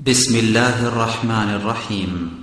بسم الله الرحمن الرحيم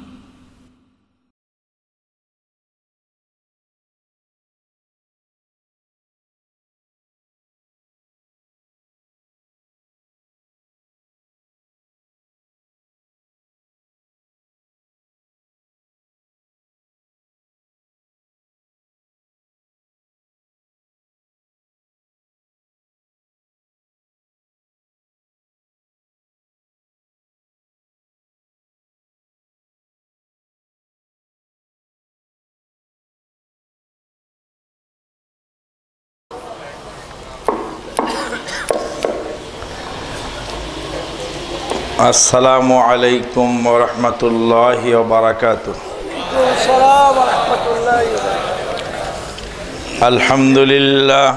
السلام عليكم ورحمة الله وبركاته. السلام ورحمة الله وبركاته. الحمد لله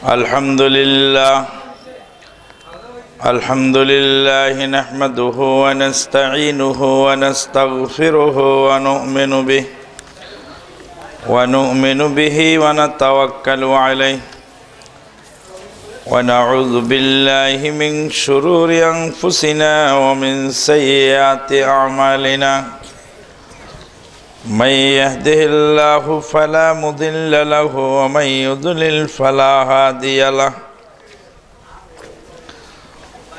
الحمد لله الحمد لله نحمده ونستعينه ونستغفره ونؤمن به ونتوكل عليه ونعوذ بالله من شرور أنفسنا ومن سيئات أعمالنا من يهده الله فلا مضل له ومن يضلل فلا هادي له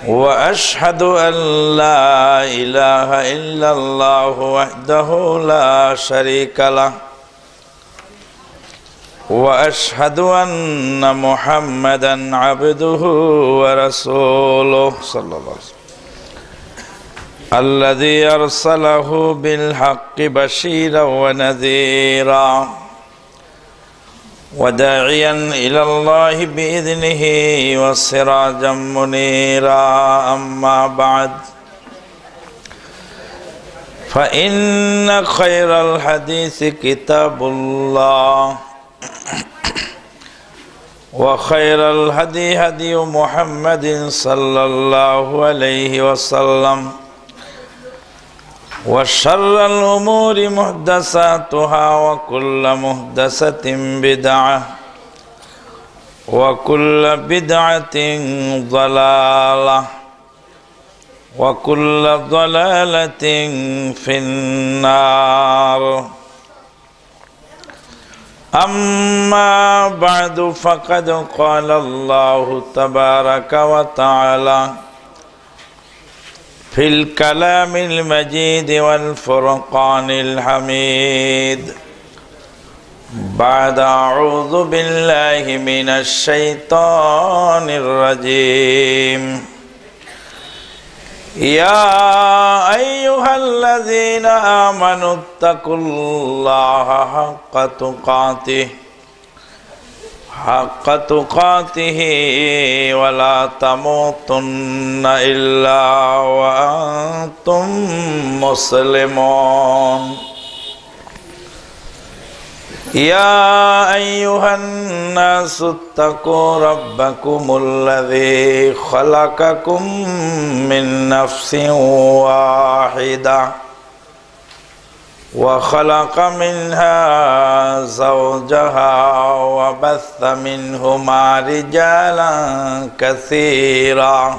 وأشهد أن لا إله إلا الله وحده لا شريك له وأشهد أن محمدا عبده ورسوله صلى الله عليه وسلم الذي أرسله بالحق بشيرا ونذيرا وداعيا إلى الله بإذنه وسراجا منيرا أما بعد فإن خير الحديث كتاب الله وخير الهدي هدي محمد صلى الله عليه وسلم وشر الأمور محدثاتها وكل محدثة بدعة وكل بدعة ضلالة وكل ضلالة في النار. أما بعد فقد قال الله تبارك وتعالى في الكلام المجيد والفرقان الحميد بعد أعوذ بالله من الشيطان الرجيم يا أيها الذين آمنوا اتقوا الله حق تقاته ولا تموتن إلا وأنتم مسلمون يا أيها الناس اتقوا ربكم الذي خلقكم من نفس واحدة وخلق منها زوجها وبث منهما رجالا كثيرا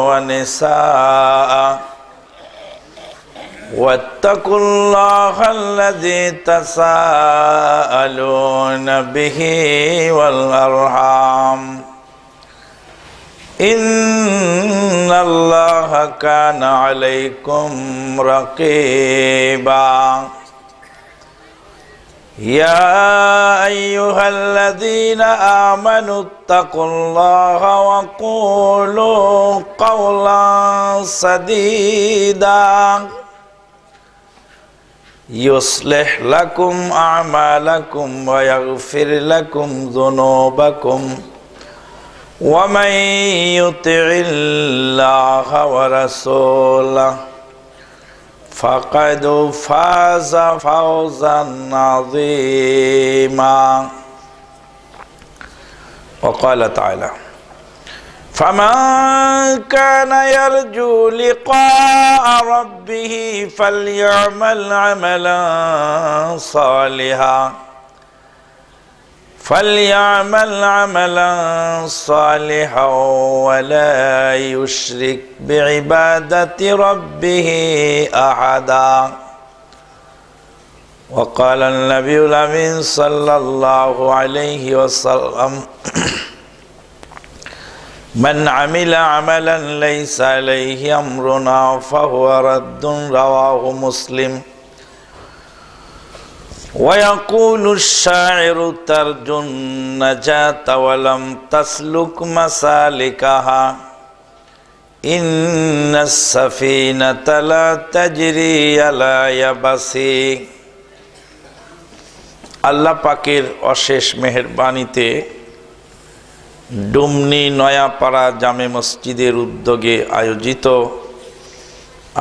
ونساء واتقوا الله الذي تساءلون به والأرحام إن الله كان عليكم رقيبا يا أيها الذين آمنوا اتقوا الله وقولوا قولا سديدا يصلح لكم أعمالكم ويغفر لكم ذنوبكم ومن يطع الله ورسوله فقد فاز فوزا عظيما. وقال تعالى فمن كان يرجو لقاء ربه فليعمل عملا صالحا ولا يشرك بعبادة ربه أحدا. وقال النبي الأمين صلى الله عليه وسلم: من عمل عملا ليس عليه أمرنا فهو رد. رواه مسلم. ويقول الشاعر: ترجو النجاة ولم تسلك مسالكها إن السفينة لا تجري على يبس. আল্লাহ পাকের অশেষ মেহেরবানিতে ডুমনি নয়াপাড়া জামে মসজিদের উদ্যোগে আয়োজিত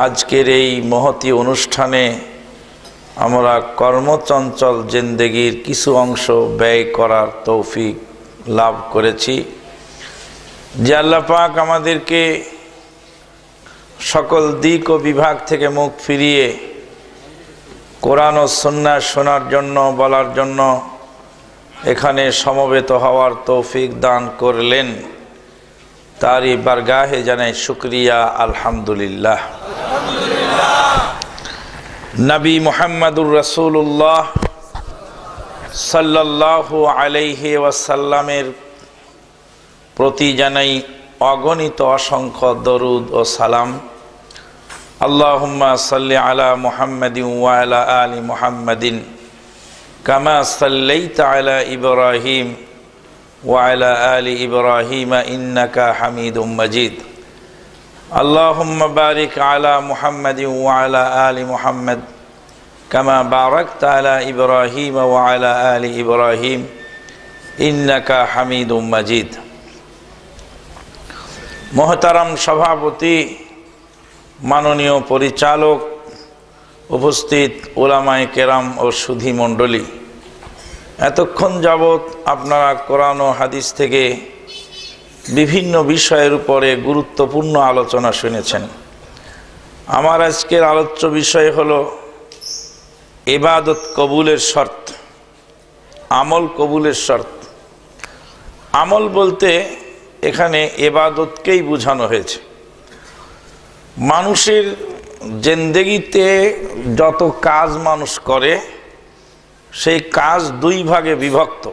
আজকের এই মহতী অনুষ্ঠানে আমরা কর্মচঞ্চল জিন্দেগির কিছু অংশ ব্যয় করার তৌফিক লাভ করেছি। যে আল্লাহ পাক আমাদেরকে সকল দিক ও বিভাগ থেকে মুখ ফিরিয়ে কোরআন ও সুন্নাহ শোনার জন্য, বলার জন্য এখানে সমবেত হওয়ার তৌফিক দান করলেন, তারই বারগাহে জানাই শুকরিয়া, আলহামদুলিল্লাহ। নবী মুহাম্মদুর রাসূলুল্লাহ সাল্লাল্লাহু আলাইহি ওয়াসাল্লামের প্রতি জানাই অগণিত অসংখ্য দরুদ ও সালাম। আল্লাহুম্মা সাল্লি আলা মুহাম্মাদিন ওয়া আলা আলি মুহাম্মাদিন কামা সাল্লাইতা আলা ইব্রাহিম ওয়া আলা আলি ইব্রাহিম ইন্নাকা হামিদুম মাজিদ। আল্লাহুম্মা বারিক আলা মুহাম্মাদিন ওয়া আলা আলি মুহাম্মাদ কামা বারাকতা আলা ইব্রাহিম ওয়া আলা আলি ইব্রাহিম ইন্নাকা হামিদুম মাজিদ। মোহতারাম সভাপতি, মাননীয় পরিচালক, উপস্থিত উলামায়ে কেরাম ও সুধী মণ্ডলী, এতক্ষণ যাবৎ আপনারা কোরআন ও হাদিস থেকে বিভিন্ন বিষয়ের উপরে গুরুত্বপূর্ণ আলোচনা শুনেছেন। আমার আজকের আলোচ্য বিষয় হলো ইবাদত কবুলের শর্ত, আমল কবুলের শর্ত। আমল বলতে এখানে ইবাদতকেই বোঝানো হয়েছে। মানুষের জিন্দেগিতে যত কাজ মানুষ করে সেই কাজ দুই ভাগে বিভক্ত,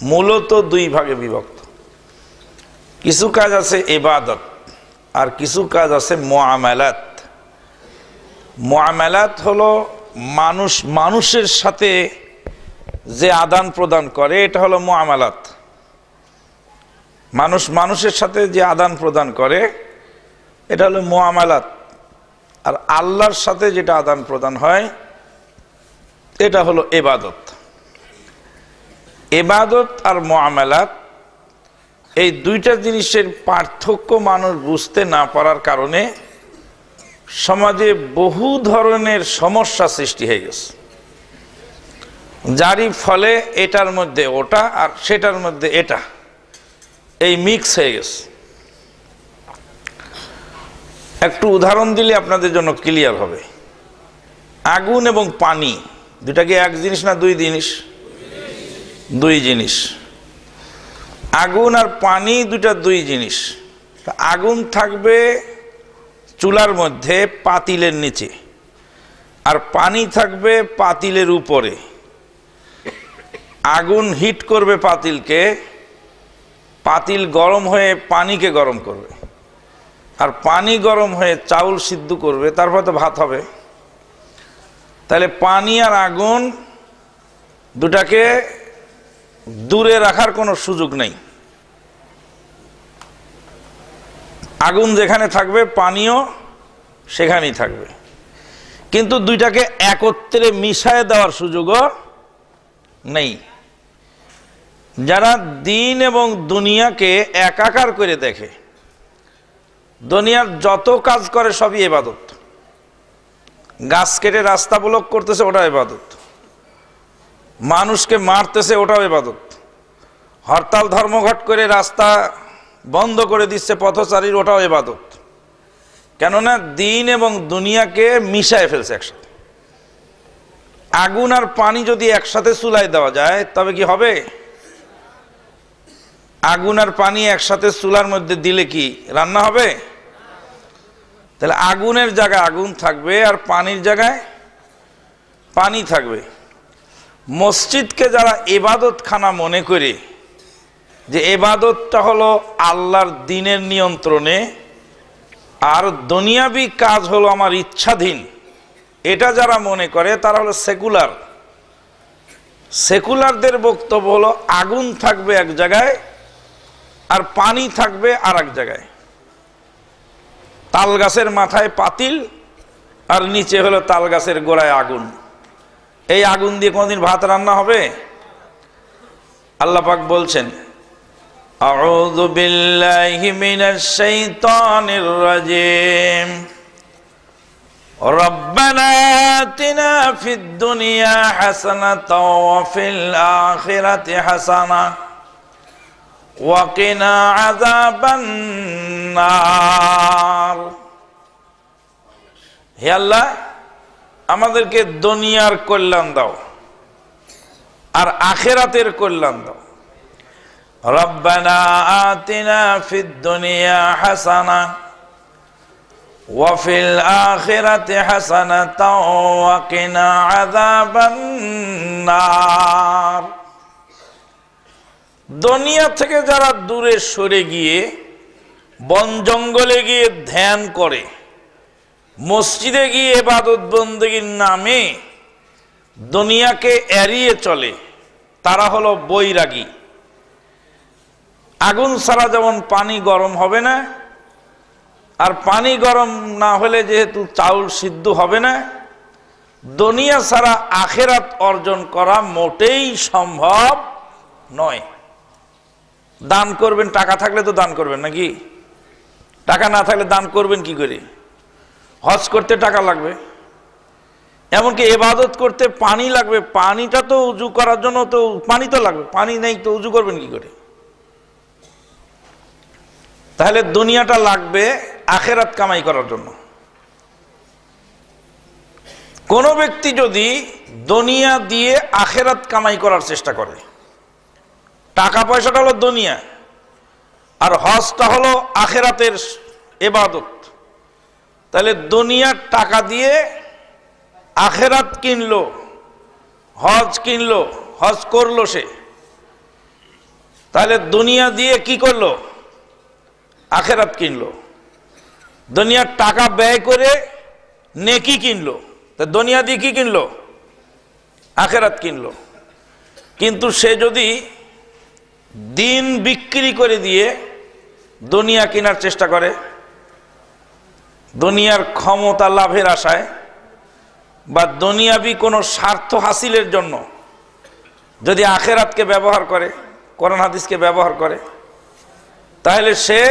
মূলত দুই ভাগে বিভক্ত। কিছু কাজ আছে ইবাদত আর কিছু কাজ আছে মুআমালাত। মুআমালাত হলো মানুষ মানুষের সাথে যে আদান প্রদান করে, এটা হলো মুআমালাত। মানুষ মানুষের সাথে যে আদান প্রদান করে এটা হলো মুআমালাত। আর আল্লাহর সাথে যেটা আদান প্রদান হয় এটা হলো ইবাদত। ইবাদত আর মুআমালাত এই দুইটা জিনিসের পার্থক্য মানুষ বুঝতে না পারার কারণে সমাজে বহু ধরনের সমস্যা সৃষ্টি হয়ে গেছে, যারই ফলে এটার মধ্যে ওটা আর সেটার মধ্যে এটা এই মিক্স হয়ে গেছে। একটু উদাহরণ দিলে আপনাদের জন্য ক্লিয়ার হবে। আগুন এবং পানি দুটা কি এক জিনিস না দুই জিনিস? দুই জিনিস। আগুন আর পানি দুটা দুই জিনিস। আগুন থাকবে চুলার মধ্যে পাতিলের নিচে, আর পানি থাকবে পাতিলের উপরে। আগুন হিট করবে পাতিলকে, পাতিল গরম হয়ে পানিকে গরম করবে, আর পানি গরম হয়ে চাউল সিদ্ধ করবে, তারপর তো ভাত হবে। তাহলে পানি আর আগুন দুটাকে দূরে রাখার কোনো সুযোগ নেই। আগুন যেখানে থাকবে পানিও সেখানেই থাকবে, কিন্তু দুইটাকে একত্রে মিশায় দেওয়ার সুযোগও নেই। যারা দিন এবং দুনিয়াকে একাকার করে দেখে, দুনিয়ার যত কাজ করে সবই ইবাদত। গাছ কেটে রাস্তা ব্লক করতেছে, ওটা ইবাদত। মানুষকে মারতেছে, ওটাও ইবাদত। হরতাল ধর্মঘট করে রাস্তা বন্ধ করে দিচ্ছে পথচারীর, ওটাও ইবাদত। কেননা দিন এবং দুনিয়াকে মিশায় ফেলছে একসাথে। আগুন আর পানি যদি একসাথে চুলায় দেওয়া যায় তবে কি হবে? আগুন আর পানি একসাথে চুলার মধ্যে দিলে কি রান্না হবে? তাহলে আগুনের জায়গায় আগুন থাকবে আর পানির জায়গায় পানি থাকবে। মসজিদকে যারা ইবাদতখানা মনে করে, যে ইবাদতটা হলো আল্লাহর দ্বীনের নিয়ন্ত্রণে আর দুনিয়াবি কাজ হলো আমার ইচ্ছাধীন, এটা যারা মনে করে তারা হলো সেকুলার। সেকুলারদের বক্তব্য হলো আগুন থাকবে এক জায়গায় আর পানি থাকবে আর এক জায়গায়। তাল গাছের মাথায় পাতিল আর নিচে হলো তাল গাছের গোড়ায় আগুন। এই আগুন দিয়ে কোনদিন ভাত রান্না হবে? আল্লাহ পাক বলছেন, আউযু বিল্লাহি মিনাশ শাইতানির রাজিম, রব্বানা আতিনা ফিদ দুনিয়া হাসানাতাও ওয়া ফিল আখিরাতি হাসানাহ ওয়া কিনা আযাবান নার। হে আল্লাহ, আমাদেরকে দুনিয়ার কল্যাণ দাও আর আখিরাতের কল্যাণ দাও। রব্বানা আতিনা ফিদ দুনিয়া হাসানাহ ওয়া ফিল আখিরাতি হাসানাতাও ওয়া কিনা আযাবান নার। দুনিয়া থেকে যারা দূরে সরে গিয়ে বন জঙ্গলে গিয়ে ধ্যান করে, মসজিদে গিয়ে ইবাদত বন্দেগীর নামে দুনিয়াকে এড়িয়ে চলে, তারা হলো বৈরাগী। আগুন ছাড়া যেমন পানি গরম হবে না, আর পানি গরম না হলে যেহেতু চাউল সিদ্ধ হবে না, দুনিয়া ছাড়া আখিরাত অর্জন করা মোটেই সম্ভব নয়। দান করবেন, টাকা থাকলে তো দান করবেন নাকি? টাকা না থাকলে দান করবেন কি করে? হজ করতে টাকা লাগবে, এমনকি ইবাদত করতে পানি লাগবে। পানিটা তো উজু করার জন্য তো পানি তো লাগবে, পানি নেই তো উজু করবেন কি করে? তাহলে দুনিয়াটা লাগবে আখিরাত কামাই করার জন্য। কোন ব্যক্তি যদি দুনিয়া দিয়ে আখিরাত কামাই করার চেষ্টা করে, টাকা পয়সাটা হলো দুনিয়া আর হজটা হলো আখিরাতের ইবাদত, তাহলে দুনিয়ার টাকা দিয়ে আখিরাত কিনলো, হজ কিনলো, হজ করলো সে, তাহলে দুনিয়া দিয়ে কি করলো? আখিরাত কিনলো। দুনিয়ার টাকা ব্যয় করে নেকি কিনলো, তা দুনিয়া দিয়ে কি কিনলো? আখিরাত কিনলো। কিন্তু সে যদি দিন বিক্রি করে দিয়ে দুনিয়া কেনার চেষ্টা করে, দুনিয়ার ক্ষমতা লাভের আশায় বা দুনিয়াবি কোনো স্বার্থ হাসিলের জন্য যদি আখিরাতকে ব্যবহার করে, কোরআন হাদিসকে ব্যবহার করে, তাহলে সে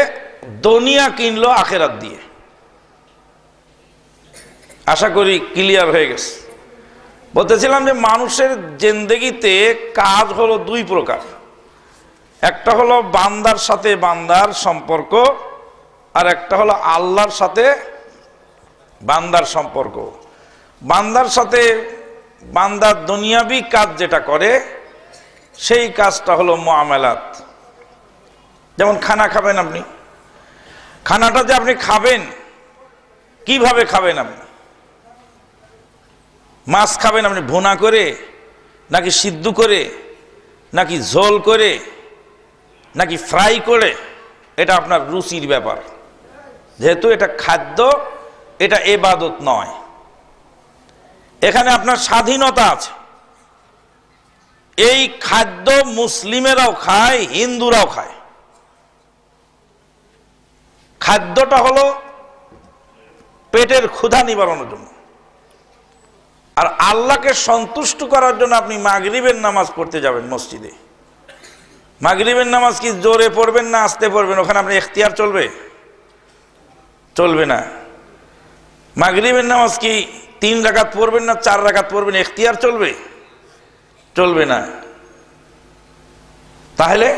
দুনিয়া কিনলো আখিরাত দিয়ে। আশা করি ক্লিয়ার হয়ে গেছে। বলতেছিলাম যে মানুষের জিন্দেগিতে কাজ হলো দুই প্রকার। একটা হলো বান্দার সাথে বান্দার সম্পর্ক, আর একটা হলো আল্লাহর সাথে বান্দার সম্পর্ক। বান্দার সাথে বান্দার দুনিয়াবি কাজ যেটা করে সেই কাজটা হলো মুআমালাত। যেমন খানা খাবেন, আপনি খানাটা যে আপনি খাবেন, কিভাবে খাবেন? আপনি মাছ খাবেন আপনি ভুনা করে, নাকি সিদ্ধ করে, নাকি ঝোল করে, নাকি ফ্রাই করে, এটা আপনার রুচির ব্যাপার। যেহেতু এটা খাদ্য, এটা ইবাদত নয়। এখানে আপনার স্বাধীনতা আছে। এই খাদ্য মুসলিমেরাও খায়, হিন্দুরাও খায়। খাদ্যটা হলো পেটের ক্ষুধা নিবারণের জন্য, আর আল্লাহকে সন্তুষ্ট করার জন্য আপনি মাগরিবের নামাজ পড়তে যাবেন মসজিদে। মাগরিবের নামাজ কি জোরে পড়বেন না আস্তে পড়বেন? ওখানে আপনি এখতিয়ার চলবে? চলবে না। মাগরিবের নামাজ কি 3 রাকাত পড়বেন না 4 রাকাত পড়বেন? এখতিয়ার চলবে? চলবে না। তাহলে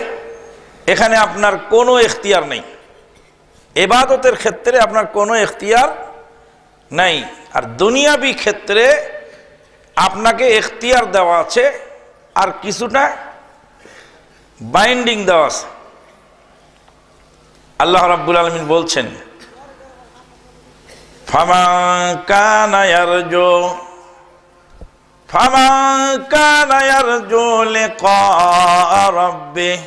এখানে আপনার কোনো এখতিয়ার নেই, ইবাদতের ক্ষেত্রে আপনার কোনো এখতিয়ার নাই। আর দুনিয়াবি ক্ষেত্রে আপনাকে এখতিয়ার দেওয়া আছে, আর কিছুটা বাইন্ডিং দেওয়া আছে। আল্লাহ রাব্বুল আলামিন বলছেন, ফামান কানা ইয়ারজু লিকা রাব্বিহি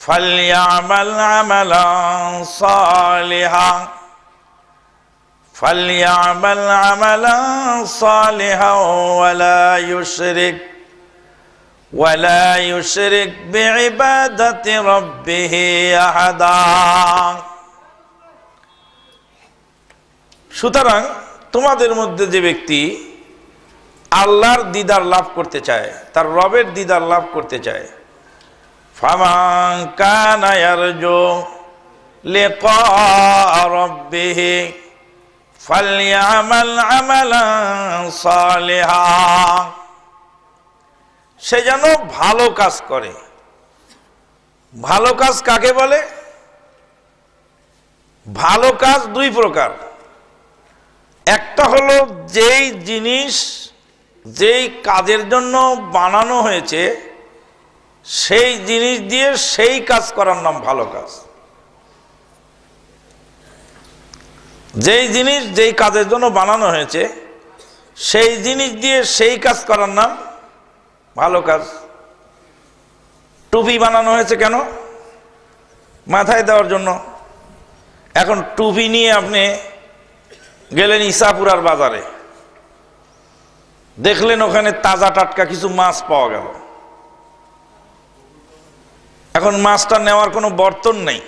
ফালইআমাল আমালান সালিহান ওয়ালা ইউশরিক বিইবাদাতি রাব্বিহি আহাদা। সুতরাং তোমাদের মধ্যে যে ব্যক্তি আল্লাহর দিদার লাভ করতে চায়, তার রবের দিদার লাভ করতে চায়, ফামান কানা ইয়ারজু লিকা রাব্বিহি ফালইআমাল আমালান সালিহান, সে যেন ভালো কাজ করে। ভালো কাজ কাকে বলে? ভালো কাজ দুই প্রকার। একটা হলো যেই জিনিস যেই কাজের জন্য বানানো হয়েছে সেই জিনিস দিয়ে সেই কাজ করার নাম ভালো কাজ। যেই জিনিস যেই কাজের জন্য বানানো হয়েছে সেই জিনিস দিয়ে সেই কাজ করার নাম ভালো কাজ। টুপি বানানো হয়েছে কেন? মাথায় দেওয়ার জন্য। এখন টুপি নিয়ে আপনি গেলেন ইসাপুরার বাজারে, দেখলেন ওখানে তাজা টাটকা কিছু মাছ পাওয়া গেল। এখন মাছটা নেওয়ার কোনো বর্তন নেই,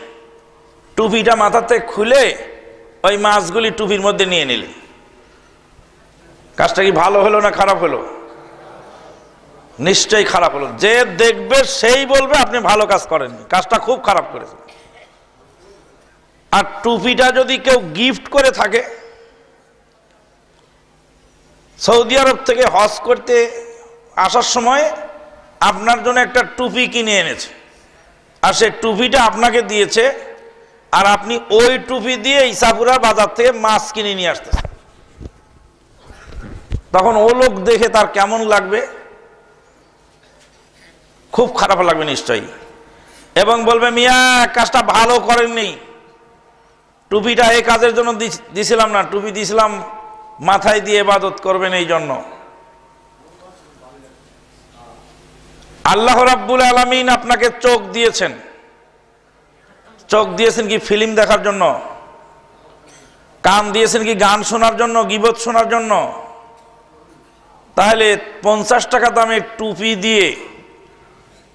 টুপিটা মাথাতে খুলে ওই মাছগুলি টুপির মধ্যে নিয়ে নিলেন। কাজটা কি ভালো হলো না খারাপ হলো? নিশ্চয়ই খারাপ হলো। যে দেখবে সেই বলবে আপনি ভালো কাজ করেননি, কাজটা খুব খারাপ করেছেন। আর টুপিটা যদি কেউ গিফট করে থাকে, সৌদি আরব থেকে হজ করতে আসার সময় আপনার জন্য একটা টুপি কিনে এনেছে, আর সেই টুপিটা আপনাকে দিয়েছে, আর আপনি ওই টুপি দিয়ে ইসাপুরার বাজার থেকে মাছ কিনে নিয়ে আসতেছেন, তখন ও লোক দেখে তার কেমন লাগবে? খুব খারাপ লাগবে নিশ্চয়ই, এবং বলবে মিয়া কাজটা ভালো করেননি, টুপিটা এই কাজের জন্য দিছিলাম না, টুপি দিছিলাম মাথায় দিয়ে ইবাদত করবেন এই জন্য। আল্লাহ রাব্বুল আলামিন আপনাকে চোখ দিয়েছেন, চোখ দিয়েছেন কি ফিল্ম দেখার জন্য? কান দিয়েছেন কি গান শোনার জন্য, গীবত শোনার জন্য? তাহলে 50 টাকা দামের টুপি দিয়ে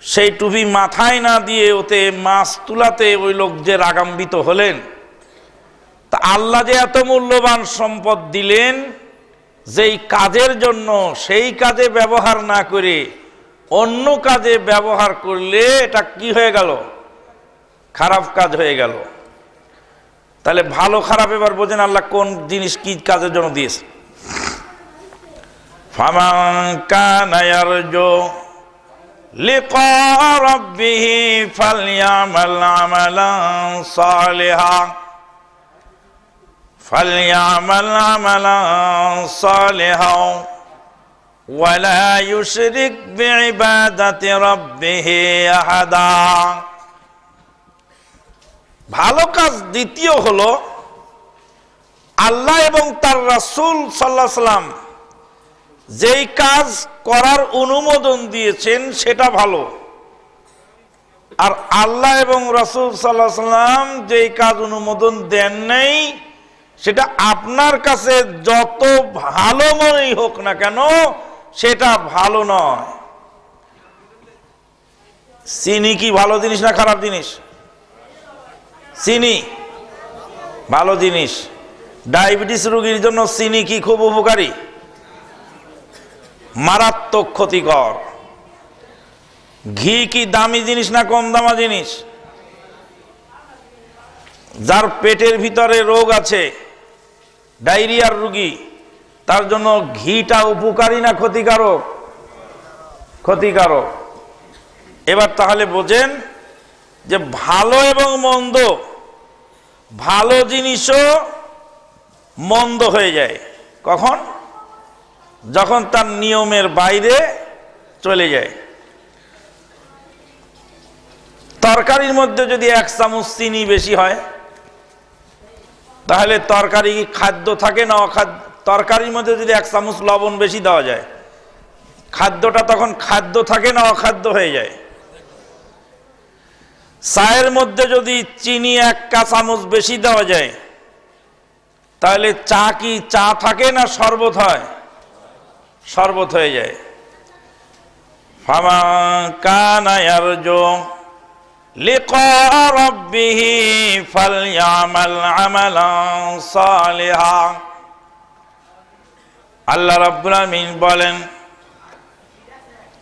সেই টুপি মাথায় না দিয়ে ওতে মাছ তুলাতে ওই লোক যে রাগান্বিত হলেন, তা আল্লাহ যে এত মূল্যবান সম্পদ দিলেন, যেই কাজের জন্য সেই কাজে ব্যবহার না করে অন্য কাজে ব্যবহার করলে এটা কি হয়ে গেল? খারাপ কাজ হয়ে গেল। তাহলে ভালো খারাপ এবার বোঝেন আল্লাহ কোন জিনিস কি কাজের জন্য দিয়েছে। ফামান কানা ইয়ারজু লিকা রাব্বিহি ফালইআমাল আমালান সালিহান ওয়ালা ইউশরিক বিইবাদাতি রাব্বিহি আহাদা। ভালো কাজ দ্বিতীয় হলো আল্লাহ এবং তার রাসূল সাল্লাল্লাহু আলাইহি সাল্লাম যেই কাজ করার অনুমোদন দিয়েছেন সেটা ভালো, আর আল্লাহ এবং রাসূল সাল্লাল্লাহু আলাইহি সাল্লাম যেই কাজ অনুমোদন দেন নাই সেটা আপনার কাছে যত ভালো মনেই হোক না কেন সেটা ভালো নয়। চিনি কি ভালো জিনিস না খারাপ জিনিস? চিনি ভালো জিনিস। ডায়াবেটিস রোগীর জন্য চিনি কি খুব উপকারী? মারাত্মক ক্ষতিকর। ঘি কি দামি জিনিস না কম দামা জিনিস? যার পেটের ভিতরে রোগ আছে, ডায়রিয়ার রোগী, তার জন্য ঘিটা উপকারী না ক্ষতিকারক? ক্ষতিকারক। এবার তাহলে বোঝেন যে ভালো এবং মন্দ, ভালো জিনিসও মন্দ হয়ে যায় কখন? যখন তার নিয়মের বাইরে চলে যায়। তরকারির মধ্যে যদি 1 চামচ চিনি বেশি হয়, তাহলে তরকারি কি খাদ্য থাকে না অখাদ্য? তরকারির মধ্যে যদি 1 চামচ লবণ বেশি দেওয়া যায়, খাদ্যটা তখন খাদ্য থাকে না অখাদ্য হয়ে যায়? চায়ের মধ্যে যদি চিনি 1 চামচ বেশি দেওয়া যায়, তাহলে চা কি চা থাকে না শরবত হয়? শরবত হয়ে যায়। ফামান কানা ইয়ারজু লিকা রাব্বিহি ফালইআমাল আমালান সালিহা। আল্লাহ রাব্বুল আমিন বলেন,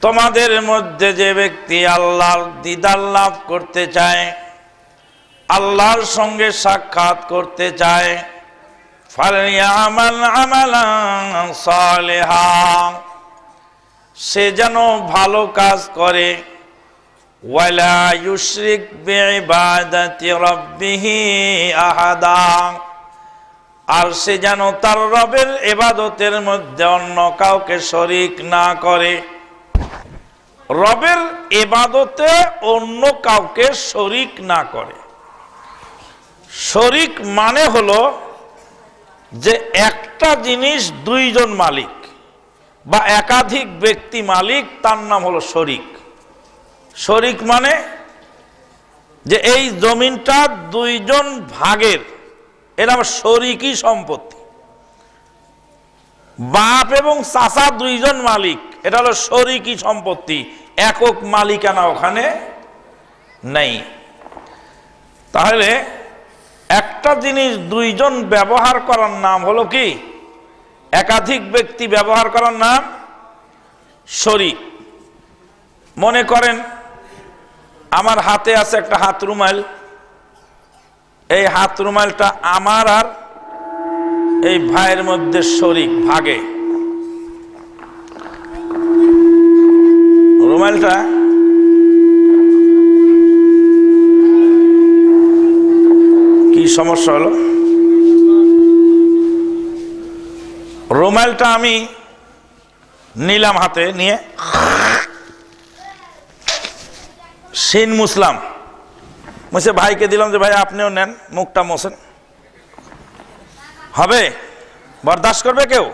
তোমাদের মধ্যে যে ব্যক্তি আল্লাহর দিদার লাভ করতে চায়, আল্লাহর সঙ্গে সাক্ষাৎ করতে চায়, ফালইআমাল আমালান সালিহা, সে যেন ভালো কাজ করে, ওয়ালা ইউশরিক বিইবাদাতি রাব্বিহি আহাদা, আর সে যেন তার রবের ইবাদতের মধ্যে অন্য কাউকে শরীক না করে। রবের ইবাদতে অন্য কাউকে শরীক না করে। শরীক মানে হলো যে একটা জিনিস 2 জন মালিক বা একাধিক ব্যক্তি মালিক, তার নাম হলো শরীক। শরীক মানে যে এই জমিনটা 2 জন ভাগের, এর নাম শরীকি সম্পত্তি। বাপ এবং চাচা 2 জন মালিক, এটা হলো শরীকি সম্পত্তি, একক মালিকানা ওখানে নেই। তাহলে একটা জিনিস 2 জন ব্যবহার করার নাম হলো কি? একাধিক ব্যক্তি ব্যবহার করার নাম শরীক। মনে করেন আমার হাতে আছে একটা হাত রুমাল, এই হাত রুমালটা আমার আর এই ভাইয়ের মধ্যে শরীক, ভাগে। রুমালটা কি সমস্যা হলো? রুমালটা আমি নিলাম হাতে নিয়ে, শিন মুসলাম, মুছে ভাইকে দিলাম যে ভাই আপনিও নেন, মুখটা মোছেন। হবে? বরদাস্ত করবে কেউ?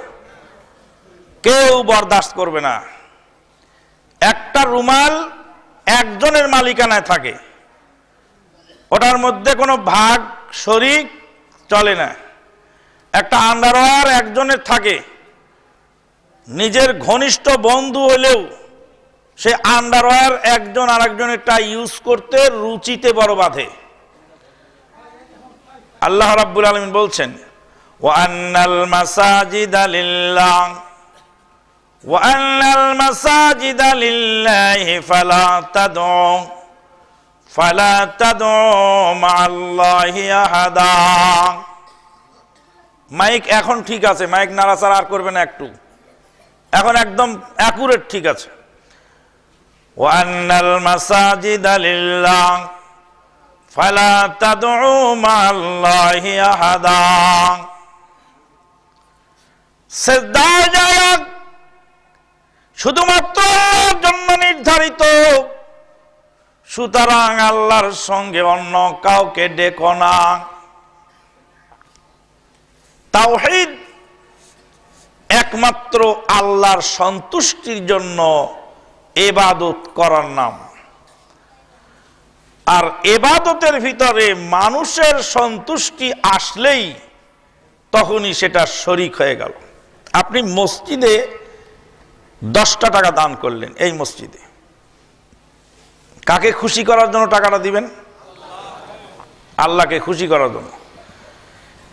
কেউ বরদাস্ত করবে না। একটা রুমাল একজনের মালিকানায় থাকে, ওটার মধ্যে কোনো ভাগ শরীক চলে না। একটা আন্ডারওয়্যার একজনের থাকে, নিজের ঘনিষ্ঠ বন্ধু হলেও সে আন্ডারওয়্যার একজন আরেকজনেরটা ইউজ করতে রুচিতে বড় বাধে। আল্লাহ রাব্বুল আলামিন বলছেন, ওয়া আন্নাল মাসাজিদা লিল্লাহ ওয়া আন্নাল মাসাজিদা লিল্লাহি ফালা তাদউ মা'আল্লাহি আহাদা। মাইক এখন ঠিক আছে, মাইক নাড়াচাড়া আর করবে না একটু, এখন একদম অ্যাকুরেট ঠিক আছে। ওয়া আন্নাল মাসাজিদা লিল্লাহ ফালা তাদউ মা'আল্লাহি আহাদা। সিজদার জায়গা শুধুমাত্র জন্য নির্ধারিত, সুতরাং আল্লাহর সঙ্গে অন্য কাউকে ডেকো না। তাওহীদ একমাত্র আল্লাহর সন্তুষ্টির জন্য ইবাদত করার নাম। আর ইবাদতের ভিতরে মানুষের সন্তুষ্টি আসলেই তখনই সেটা শরীক হয়ে গেল। আপনি মসজিদে 10টা টাকা দান করলেন, এই মসজিদে কাকে খুশি করার জন্য টাকাটা দিবেন? আল্লাহকে খুশি করার জন্য।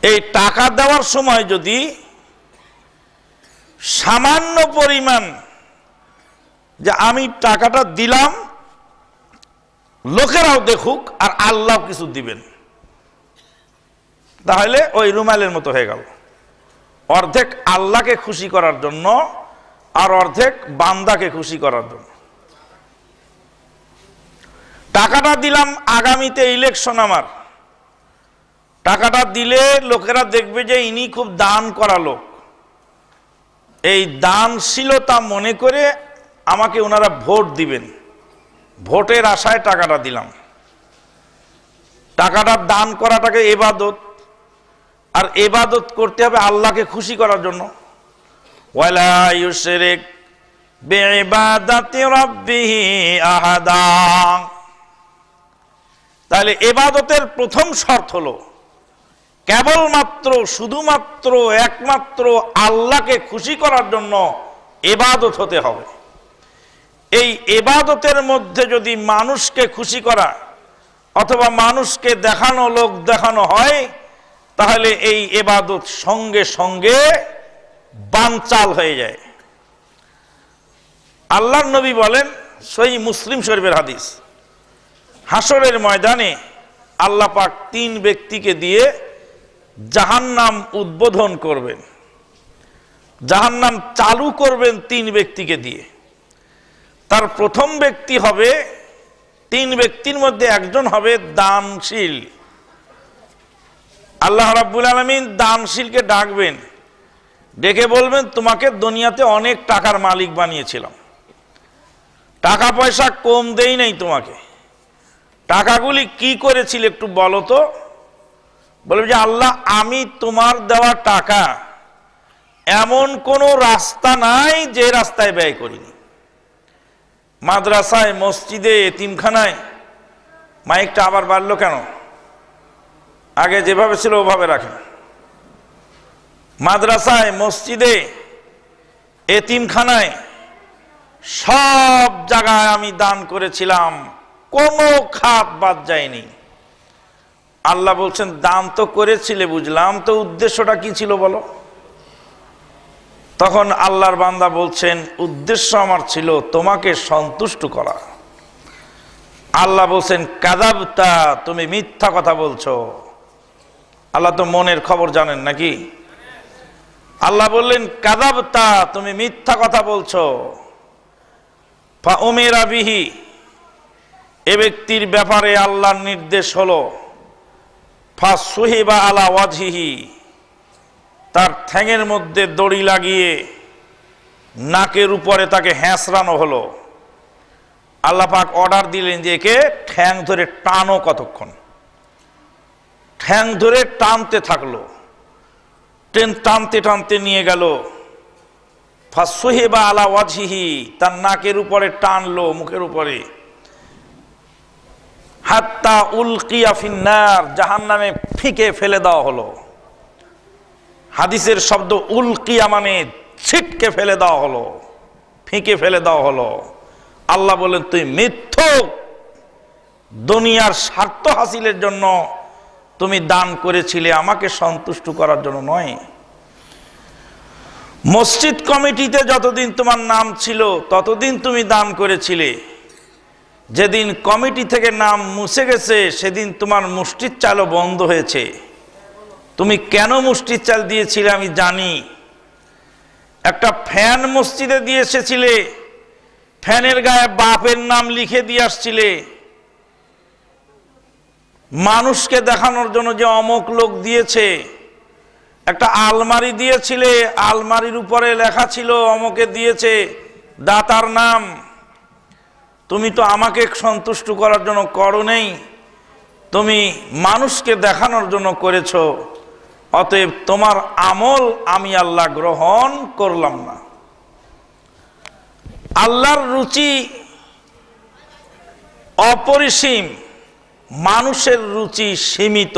এই টাকা দেওয়ার সময় যদি সামান্য পরিমাণ, যে আমি টাকাটা দিলাম লোকেরাও দেখুক আর আল্লাহ কিছু দিবেন, তাহলে ওই রুমালের মতো হয়ে গেল। অর্ধেক আল্লাহকে খুশি করার জন্য আর অর্ধেক বান্দাকে খুশি করার জন্য। টাকাটা দিলাম আগামীতে ইলেকশন, আমার টাকাটা দিলে লোকেরা দেখবে যে ইনি খুব দান করা লোক, এই দানশীলতা মনে করে আমাকে ওনারা ভোট দিবেন, ভোটের আশায় টাকাটা দিলাম। টাকাটা দান করাটাকে ইবাদত, আর ইবাদত করতে হবে আল্লাহকে খুশি করার জন্য। ওয়ালা ইউশরিক বিইবাদাতি রাব্বিহি আহাদা। তাহলে ইবাদতের প্রথম শর্ত হলো কেবলমাত্র শুধুমাত্র একমাত্র আল্লাহকে খুশি করার জন্য ইবাদত হতে হবে। এই ইবাদতের মধ্যে যদি মানুষকে খুশি করা অথবা মানুষকে দেখানো, লোক দেখানো হয়, তাহলে এই ইবাদত সঙ্গে সঙ্গে বানচাল হয়ে যায়। আল্লাহর নবী বলেন, সহিহ মুসলিম শরীফের হাদিস, হাসরের ময়দানে আল্লাহ পাক 3 ব্যক্তিকে দিয়ে জাহান্নাম উদ্বোধন করবেন, জাহান্নাম চালু করবেন 3 ব্যক্তিকে দিয়ে। তার প্রথম ব্যক্তি হবে, 3 ব্যক্তির মধ্যে একজন হবে দানশীল। আল্লাহ রাব্বুল আলামিন দানশীলকে ডাকবেন, ডেকে বলবেন, তোমাকে দুনিয়াতে অনেক টাকার মালিক বানিয়েছিলাম, টাকা পয়সা কম দেই নাই তোমাকে, টাকাগুলি কি করেছিল একটু বলো তো। বলবে যে আল্লাহ, আমি তোমার দেওয়া টাকা এমন কোনো রাস্তা নাই যে রাস্তায় ব্যয় করিনি। মাদ্রাসায়, মসজিদে, এতিমখানায়, মাইকটা আবার বাড়লো কেন? আগে যেভাবে ছিল ওভাবে রাখেন। মাদ্রাসায়, মসজিদে, এতিমখানায়, সব জায়গায় আমি দান করেছিলাম, কোনো খাত বাদ যায়নি। আল্লাহ বলছেন, দান তো করেছিলে বুঝলাম, তো উদ্দেশ্যটা কি ছিল বলো? তখন আল্লাহর বান্দা বলছেন, উদ্দেশ্য আমার ছিল তোমাকে সন্তুষ্ট করা। আল্লাহ বলছেন, কাযাবতা, তুমি মিথ্যা কথা বলছো। আল্লাহ তো মনের খবর জানেন নাকি? আল্লাহ বললেন, কাযাবতা, তুমি মিথ্যা কথা বলছো। ফাউমিরা বিহি, এ ব্যক্তির ব্যাপারে আল্লাহর নির্দেশ হলো, ফাসুহিবা আলা ওয়াজহিহি, তার ঠ্যাঙের মধ্যে দড়ি লাগিয়ে নাকের উপরে তাকে হ্যাঁচড়ানো হলো। আল্লাহ পাক অর্ডার দিলেন যে একে ঠ্যাং ধরে টানো। কতক্ষণ? ঠ্যাং ধরে টানতে থাকলো, টানতে টানতে নিয়ে গেল। ফাসুহিবা আলা ওয়াজহিহি, তার নাকের উপরে টানলো, মুখের উপরে। হাত্তা উলকিয়া ফিন্নার, জাহান্নামে ফিকে ফেলে দেওয়া হলো। হাদিসের শব্দ উলকিয়া মানে ছিটকে ফেলে দেওয়া হলো, ফিকে ফেলে দেওয়া হলো। আল্লাহ বলেন, তুই মিথ্যুক, দুনিয়ার স্বার্থ হাসিলের জন্য তুমি দান করেছিলে, আমাকে সন্তুষ্ট করার জন্য নয়। মসজিদ কমিটিতে যতদিন তোমার নাম ছিল ততদিন তুমি দান করেছিলে, যেদিন কমিটি থেকে নাম মুছে গেছে সেদিন তোমার মুষ্টির চালও বন্ধ হয়েছে। তুমি কেন মুষ্টির চাল দিয়েছিলে আমি জানি। একটা ফ্যান মসজিদে দিয়ে এসেছিলে, ফ্যানের গায়ে বাপের নাম লিখে দিয়ে আসছিলে, মানুষকে দেখানোর জন্য যে অমুক লোক দিয়েছে। একটা আলমারি দিয়েছিলে, আলমারির উপরে লেখা ছিল অমুকে দিয়েছে, দাতার নাম। তুমি তো আমাকে সন্তুষ্ট করার জন্য করো নেই, তুমি মানুষকে দেখানোর জন্য করেছো। অতএব তোমার আমল আমি আল্লাহ গ্রহণ করলাম না। আল্লাহর রুচি অপরিসীম, মানুষের রুচি সীমিত।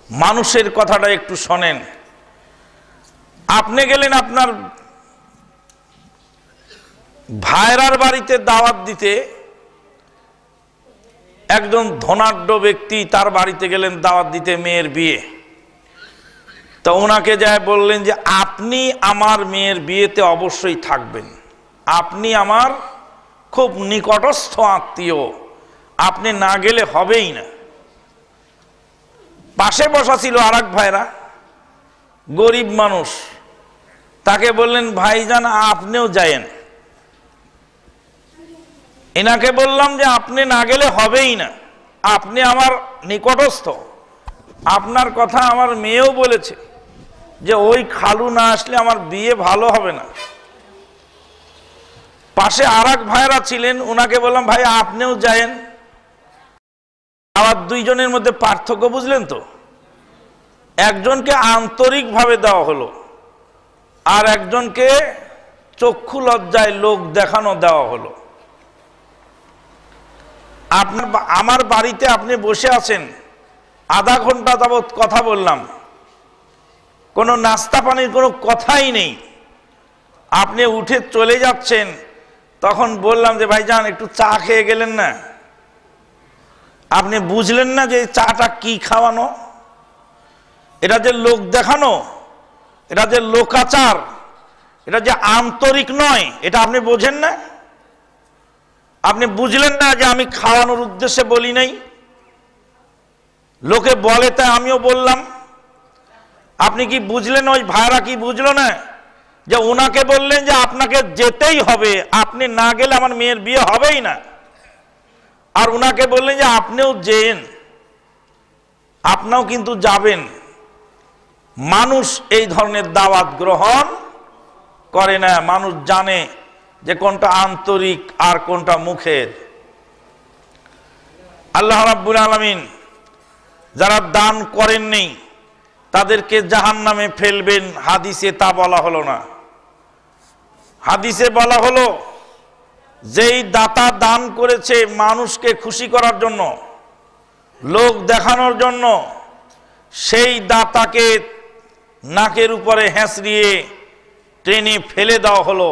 মানুষের কথাটা একটু শোনেন। আপনি গেলেন আপনার ভাইরার বাড়িতে দাওয়াত দিতে, একজন ধনাঢ্য ব্যক্তি তার বাড়িতে গেলেন দাওয়াত দিতে, মেয়ের বিয়ে। তো ওনাকে যায় বললেন যে আপনি আমার মেয়ের বিয়েতে অবশ্যই থাকবেন, আপনি আমার খুব নিকটস্থ আত্মীয়, আপনি না গেলে হবেই না। পাশে বসা ছিল আরেক ভাইরা, গরিব মানুষ, তাকে বললেন ভাইজান আপনিও যায়েন। এনাকে বললাম যে আপনি না গেলে হবেই না, আপনি আমার নিকটস্থ, আপনার কথা আমার মেয়েও বলেছে যে ওই খালু না আসলে আমার বিয়ে ভালো হবে না। পাশে আর এক ভাইরা ছিলেন, ওনাকে বললাম ভাই আপনিও যায়েন। আবার দুইজনের মধ্যে পার্থক্য বুঝলেন তো, একজনকে আন্তরিকভাবে দেওয়া হলো আর একজনকে চক্ষু লজ্জায় লোক দেখানো দেওয়া হলো। আপনার আমার বাড়িতে আপনি বসে আছেন, আধা ঘন্টা যাবৎ কথা বললাম, কোনো নাস্তা পানির কোনো কথাই নেই, আপনি উঠে চলে যাচ্ছেন, তখন বললাম যে ভাইজান একটু চা খেয়ে গেলেন না? আপনি বুঝলেন না যে চাটা কি খাওয়ানো? এটা যে লোক দেখানো, এটা যে লোকাচার, এটা যে আন্তরিক নয়, এটা আপনি বোঝেন না? আপনি বুঝলেন না যে আমি খাওয়ানোর উদ্দেশ্যে বলি নাই, লোকে বলে তাই আমিও বললাম। আপনি কি বুঝলেন? ওই ভাইরা কি বুঝলো না যে ওনাকে বললেন যে আপনাকে যেতেই হবে, আপনি না গেলে আমার মেয়ের বিয়ে হবেই না, আর ওনাকে বললেন যে আপনিও যেন, আপনিও কিন্তু যাবেন। মানুষ এই ধরনের দাওয়াত গ্রহণ করে না, মানুষ জানে যে কোনটা আন্তরিক আর কোনটা মুখের। আল্লাহ রাব্বুল আলামিন যারা দান করেননি তাদেরকে জাহান্নামে ফেলবেন, হাদিসে তা বলা হলো না। হাদিসে বলা হলো যেই দাতা দান করেছে মানুষকে খুশি করার জন্য, লোক দেখানোর জন্য, সেই দাতাকে নাকের উপরে হেঁচড়িয়ে টেনে ফেলে দেওয়া হলো।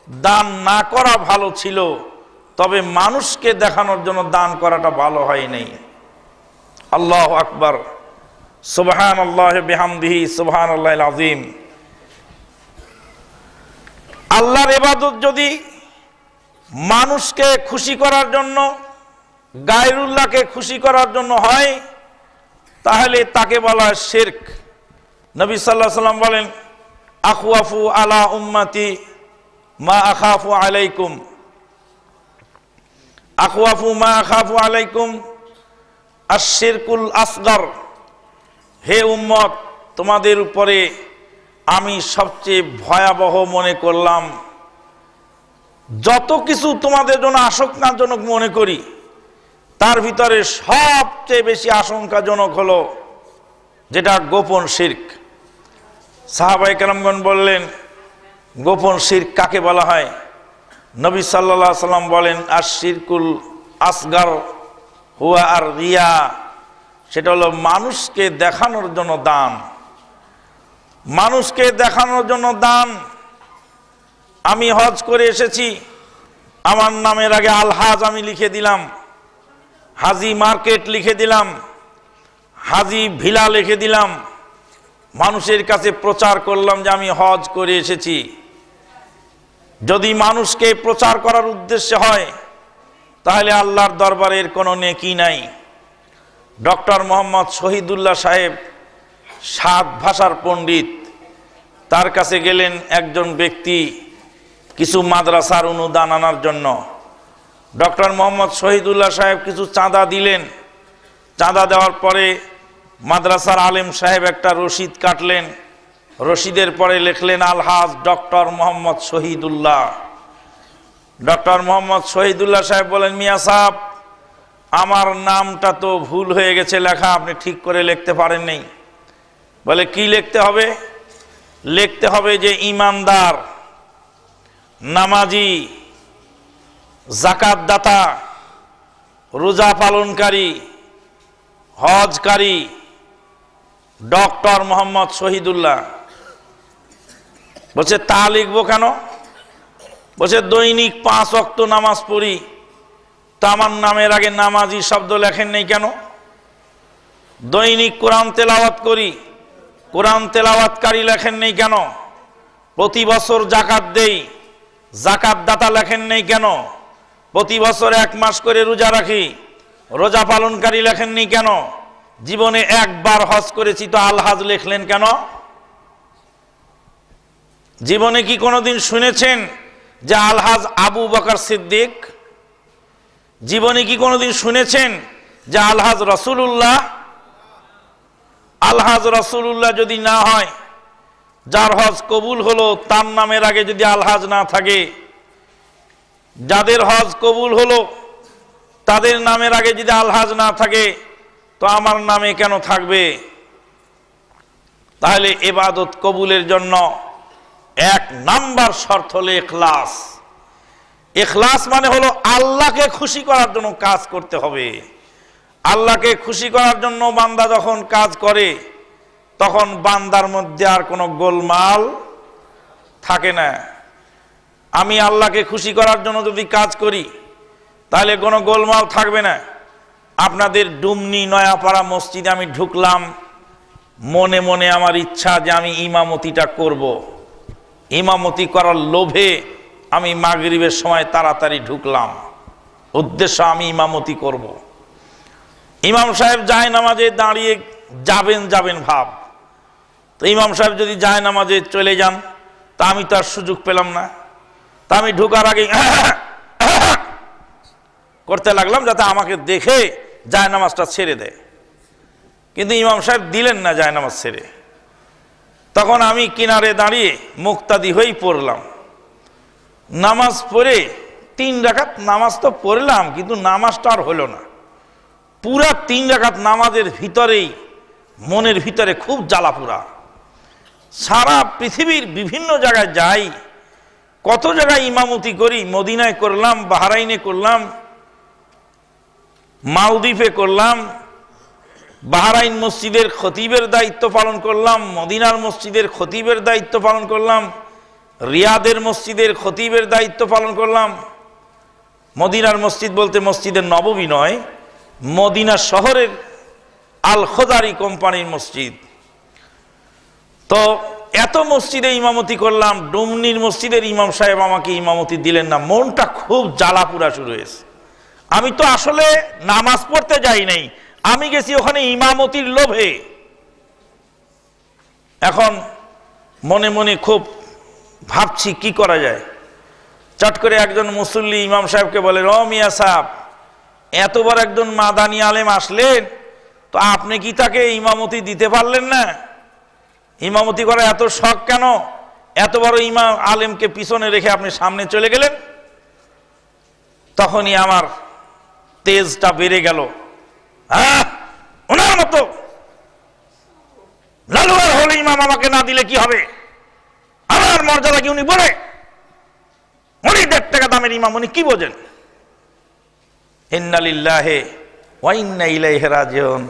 দান না করা ভালো ছিল, তবে মানুষকে দেখানোর জন্য দান করাটা ভালো হয় নাই। আল্লাহু আকবার, সুবহানাল্লাহি বিহামদিহি, সুবহানাল্লাহিল আযীম। আল্লাহর ইবাদত যদি মানুষকে খুশি করার জন্য, গায়রুল্লাহকে খুশি করার জন্য হয়, তাহলে তাকে বলা হয় শিরক। নবী সাল্লাল্লাহু আলাইহি ওয়াসাল্লাম বলেন, আখওয়াফু আলা উম্মতি মা আখাফু আলাইকুম, আখওয়াফু মা আখাফু আলাইকুম আশ-শিরকুল আসগর। হে উম্মত, তোমাদের উপরে আমি সবচেয়ে ভয়াবহ মনে করলাম, যত কিছু তোমাদের জন্য আশঙ্কাজনক মনে করি তার ভিতরে সবচেয়ে বেশি আশঙ্কাজনক হলো যেটা গোপন শিরক। সাহাবায়ে কেরামগণ বললেন, গোপন শিরক কাকে বলা হয়? নবী সাল্লাল্লাহু আলাইহি সাল্লাম বলেন, আশ-শিরকুল আসগর হুয়া আর রিয়া, সেটা হলো মানুষকে দেখানোর জন্য দান। মানুষকে দেখানোর জন্য দান। আমি হজ করে এসেছি, আমার নামের আগে আলহাজ আমি লিখে দিলাম, হাজি মার্কেট লিখে দিলাম, হাজি ভিলা লিখে দিলাম, মানুষের কাছে প্রচার করলাম যে আমি হজ করে এসেছি। যদি মানুষকে প্রচার করার উদ্দেশ্যে হয় তাহলে আল্লাহর দরবারের কোনো নেকি নাই। ডক্টর মোহাম্মদ শহীদুল্লাহ সাহেব 7 ভাষার পণ্ডিত, তার কাছে গেলেন একজন ব্যক্তি কিছু মাদ্রাসার অনুদান আনার জন্য। ডক্টর মোহাম্মদ শহীদুল্লাহ সাহেব কিছু চাঁদা দিলেন। চাঁদা দেওয়ার পরে মাদ্রাসার আলেম সাহেব একটা রসিদ কাটলেন, রসিদের পরে লিখলেন আলহাজ ডক্টর মোহাম্মদ শহীদুল্লাহ। ডক্টর মোহাম্মদ শহীদুল্লাহ সাহেব বলেন, মিয়া সাহেব আমার নামটা তো ভুল হয়ে গেছে লেখা, আপনি ঠিক করে লিখতে পারেন নাই। বলে কি লিখতে হবে? লিখতে হবে যে ইমানদার, নামাজি, যাকাত দাতা, রোজা পালনকারী, হজকারী ডক্টর মোহাম্মদ শহীদুল্লাহ। বলছে তা লিখবো কেন? বলছে দৈনিক 5 ওয়াক্ত নামাজ পড়ি, তো আমার নামের আগে নামাজি শব্দ লেখেন নেই কেন? দৈনিক কোরআন তেলাওয়াত করি, কোরআন তেলাওয়াতকারী লেখেন নেই কেন? প্রতি বছর যাকাত দেই, যাকাত দাতা লেখেন নেই কেন? প্রতি বছর 1 মাস করে রোজা রাখি, রোজা পালনকারী লেখেন নেই কেন? জীবনে একবার হজ করেছি, তো আলহাজ লিখলেন কেন? জীবনে কি কোনোদিন শুনেছেন যে আলহাজ আবু বকর সিদ্দিক? জীবনে কি কোনোদিন শুনেছেন যে আলহাজ রাসূলুল্লাহ যদি না হয়, যার হজ কবুল হলো তার নামের আগে যদি আলহাজ না থাকে, যাদের হজ কবুল হলো তাদের নামের আগে যদি আলহাজ না থাকে, তো আমার নামে কেন থাকবে? তাহলে ইবাদত কবুলের জন্য 1 নাম্বার শর্ত হলো ইখলাস। ইখলাস মানে হলো আল্লাহকে খুশি করার জন্য কাজ করতে হবে। আল্লাহকে খুশি করার জন্য বান্দা যখন কাজ করে, তখন বান্দার মধ্যে আর কোনো গোলমাল থাকে না। আমি আল্লাহকে খুশি করার জন্য যদি কাজ করি, তাহলে কোনো গোলমাল থাকবে না। আপনাদের ডুমনি নয়াপাড়া মসজিদে আমি ঢুকলাম, মনে মনে আমার ইচ্ছা যে আমি ইমামতিটা করব। ইমামতি করার লোভে আমি মাগরিবের সময় তাড়াতাড়ি ঢুকলাম, উদ্দেশ্য আমি ইমামতি করব। ইমাম সাহেব যায় নামাজে দাঁড়িয়ে যাবেন ভাব। তো ইমাম সাহেব যদি যায় নামাজে চলে যান, তা আমি তো আর সুযোগ পেলাম না। তা আমি ঢুকার আগে করতে লাগলাম যাতে আমাকে দেখে যায় নামাজটা ছেড়ে দেয়। কিন্তু ইমাম সাহেব দিলেন না যায় নামাজ ছেড়ে। তখন আমি কিনারে দাঁড়িয়ে মুক্তাদি হয়েই পড়লাম। নামাজ পড়ে 3 রাকাত নামাজ তো পড়লাম, কিন্তু নামাজটা আর হলো না। পুরা 3 রাকাত নামাজের ভিতরেই মনের ভিতরে খুব জ্বালাপুরা। সারা পৃথিবীর বিভিন্ন জায়গায় যাই, কত জায়গায় ইমামতি করি। মদিনায় করলাম, বাহরাইনে করলাম, মালদ্বীপে করলাম, বাহরাইন মসজিদের খতিবের দায়িত্ব পালন করলাম, মদিনার মসজিদের খতিবের দায়িত্ব পালন করলাম, রিয়াদের মসজিদের খতিবের দায়িত্ব পালন করলাম। মদিনার মসজিদ বলতে মসজিদে নববী নয়, মদিনা শহরের আল খোদারি কোম্পানির মসজিদ। তো এত মসজিদে ইমামতি করলাম, ডুমনির মসজিদের ইমাম সাহেব আমাকে ইমামতি দিলেন না। মনটা খুব জ্বালাপুরা শুরু হয়েছে। আমি তো আসলে নামাজ পড়তে যাই নাই, আমি গেছি ওখানে ইমামতির লোভে। এখন মনে মনে খুব ভাবছি কি করা যায়। চট করে একজন মুসল্লি ইমাম সাহেবকে বলে, ও মিয়া সাহেব, এত বড় একজন মাদানী আলেম আসলেন, তো আপনি কি তাকে ইমামতি দিতে পারলেন না? ইমামতি করা এত শখ কেন? এত বড় ইমাম আলেমকে পিছনে রেখে আপনি সামনে চলে গেলেন। তখনই আমার তেজটা বেড়ে গেল। ওনার মতো লালুয়ার হলে ইমাম আমাকে না দিলে কি হবে? আমার মর্যাদা কি উনি বলে? উনি 1.5 টাকা দামের ইমাম, উনি কি বোঝেন? ইন্না লিল্লাহি ওয়া ইন্না ইলাইহি রাজিউন।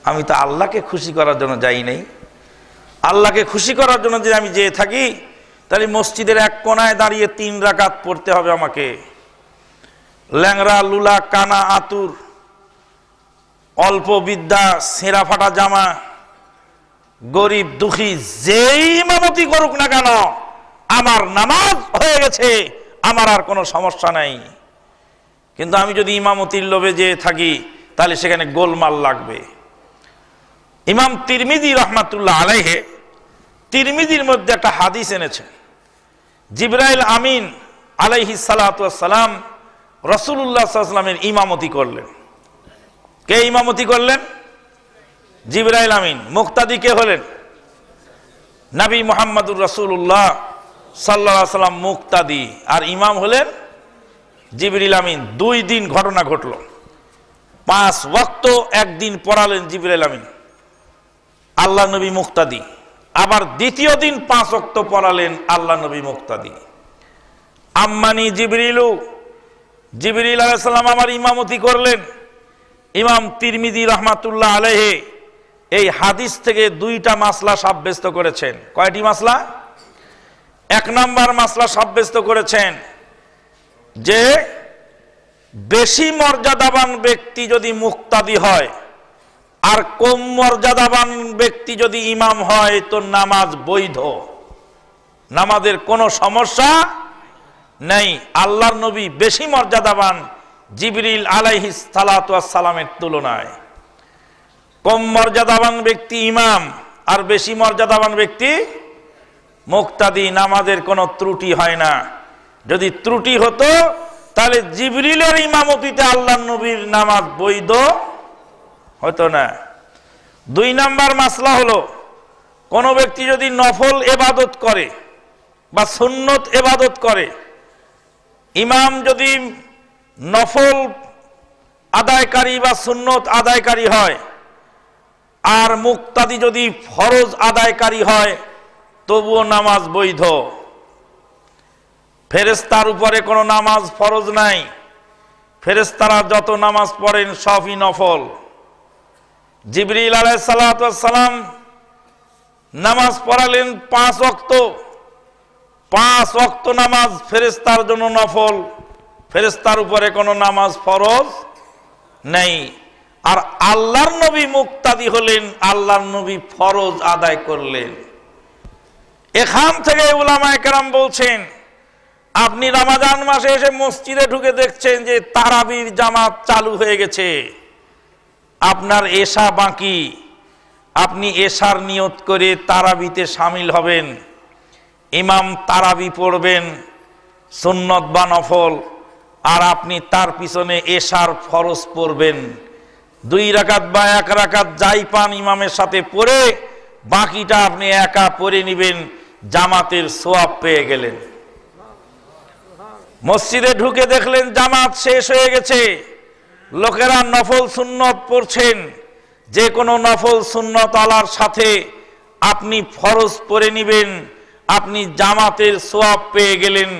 আমি তো আল্লাহকে খুশি করার জন্য যাই নাই। আল্লাহকে খুশি করার জন্য যদি আমি যেয়ে থাকি, তাহলে মসজিদের এক কোনায় দাঁড়িয়ে 3 রাকাত পড়তে হবে আমাকে। ল্যাংরা লুলা কানা আতুর, অল্প বিদ্যা, ছেঁড়া ফাটা জামা, গরিব দুঃখী যেই ইমামতি করুক না কেন, আমার নামাজ হয়ে গেছে, আমার আর কোনো সমস্যা নাই। কিন্তু আমি যদি ইমামতির লোভে যেয়ে থাকি, তাহলে সেখানে গোলমাল লাগবে। ইমাম তিরমিজি রহমাতুল্লাহ আলাইহি তিরমিজির মধ্যে একটা হাদিস এনেছে। জিবরাইল আমিন আলাইহিস সালাতু ওয়াস সালাম রাসূলুল্লাহ সাল্লাল্লাহু আলাইহি ওয়াসাল্লামের ইমামতি করলেন। কে ইমামতি করলেন? জিবরাইল আমিন। মুক্তাদি কে হলেন? নবী মুহাম্মদুর রাসূলুল্লাহ সাল্লাল্লাহু আলাইহি ওয়াসাল্লাম মুক্তাদি, আর ইমাম হলেন জিবরিল আমিন। 2 দিন ঘটনা ঘটল। 5 ওয়াক্ত একদিন পড়ালেন জিবরাইল আমিন, আল্লাহ নবী মুক্তাদি। আবার দ্বিতীয় দিন 5 ওয়াক্ত পড়ালেন আল্লাহ নবী মুক্তাদি। আম্মানি জিবরিলু, জিবরিল আলাইহিস সালাম আমার ইমামতি করলেন। ইমাম তিরমিজি রহমাতুল্লাহ আলাইহি এই হাদিস থেকে 2টা মাসলা সাব্যস্ত করেছেন। কয়টি মাসলা? 1 নাম্বার মাসলা সাব্যস্ত করেছেন যে বেশি মর্যাদাবান ব্যক্তি যদি মুক্তাদি হয় আর কম মর্যাদাবান ব্যক্তি যদি ইমাম হয়, তো নামাজ বৈধ, নামাজের কোনো সমস্যা নেই। আল্লাহর নবী বেশি মর্যাদাবান জিবরিল আলাইহিস সালাতু ওয়াস সালামের তুলনায়। কম মর্যাদাবান ব্যক্তি ইমাম আর বেশি মর্যাদাবান ব্যক্তি মুক্তাদি, নামাজের কোনো ত্রুটি হয় না। যদি ত্রুটি হতো তাহলে জিবরিলের ইমামতিতে আল্লাহর নবীর নামাজ বৈধ হতো না। 2 নাম্বার মাসলা হলো, কোন ব্যক্তি যদি নফল ইবাদত করে বা সুন্নত ইবাদত করে, ইমাম যদি নফল আদায়কারী বা সুন্নত আদায়কারী হয় আর মুক্তাদি যদি ফরজ আদায়কারী হয়, তবুও নামাজ বৈধ। ফেরেশতার উপরে কোনো নামাজ ফরজ নাই, ফেরেশতারা যত নামাজ পড়েন সবই নফল। জিবরিল আলাইহিস সালাতু ওয়াস সালাম নামাজ পড়ালেন 5 ওয়াক্ত, 5 ওয়াক্ত নামাজ ফেরেশতার জন্য নফল, ফেরেশতার উপরে কোনো নামাজ ফরজ নেই। আর আল্লাহর নবী মুক্তাদি হলেন, আল্লাহর নবী ফরজ আদায় করলেন। এখান থেকে উলামায়ে কেরাম বলছেন, আপনি রমজান মাসে এসে মসজিদে ঢুকে দেখছেন যে তারাবির জামাত চালু হয়ে গেছে, আপনার এশা বাকি, আপনি এশার নিয়ত করে তারাবিতে শামিল হবেন, ইমাম তারাবি পড়বেন সুন্নত বা নফল, আর আপনি তার পিছনে এশার ফরজ পড়বেন। 2 রাকাত বা 1 রাকাত যাই পান ইমামের সাথে পড়ে, বাকিটা আপনি একা পড়ে নেবেন, জামাতের সওয়াব পেয়ে গেলেন। মসজিদে ঢুকে দেখলেন জামাত শেষ হয়ে গেছে, লোকেরা নফল সুন্নত পড়ছেন, যে কোনো নফল সুন্নত আলার সাথে আপনি ফরজ পড়ে নেবেন, আপনি জামাতের সওয়াব পেয়ে গেলেন।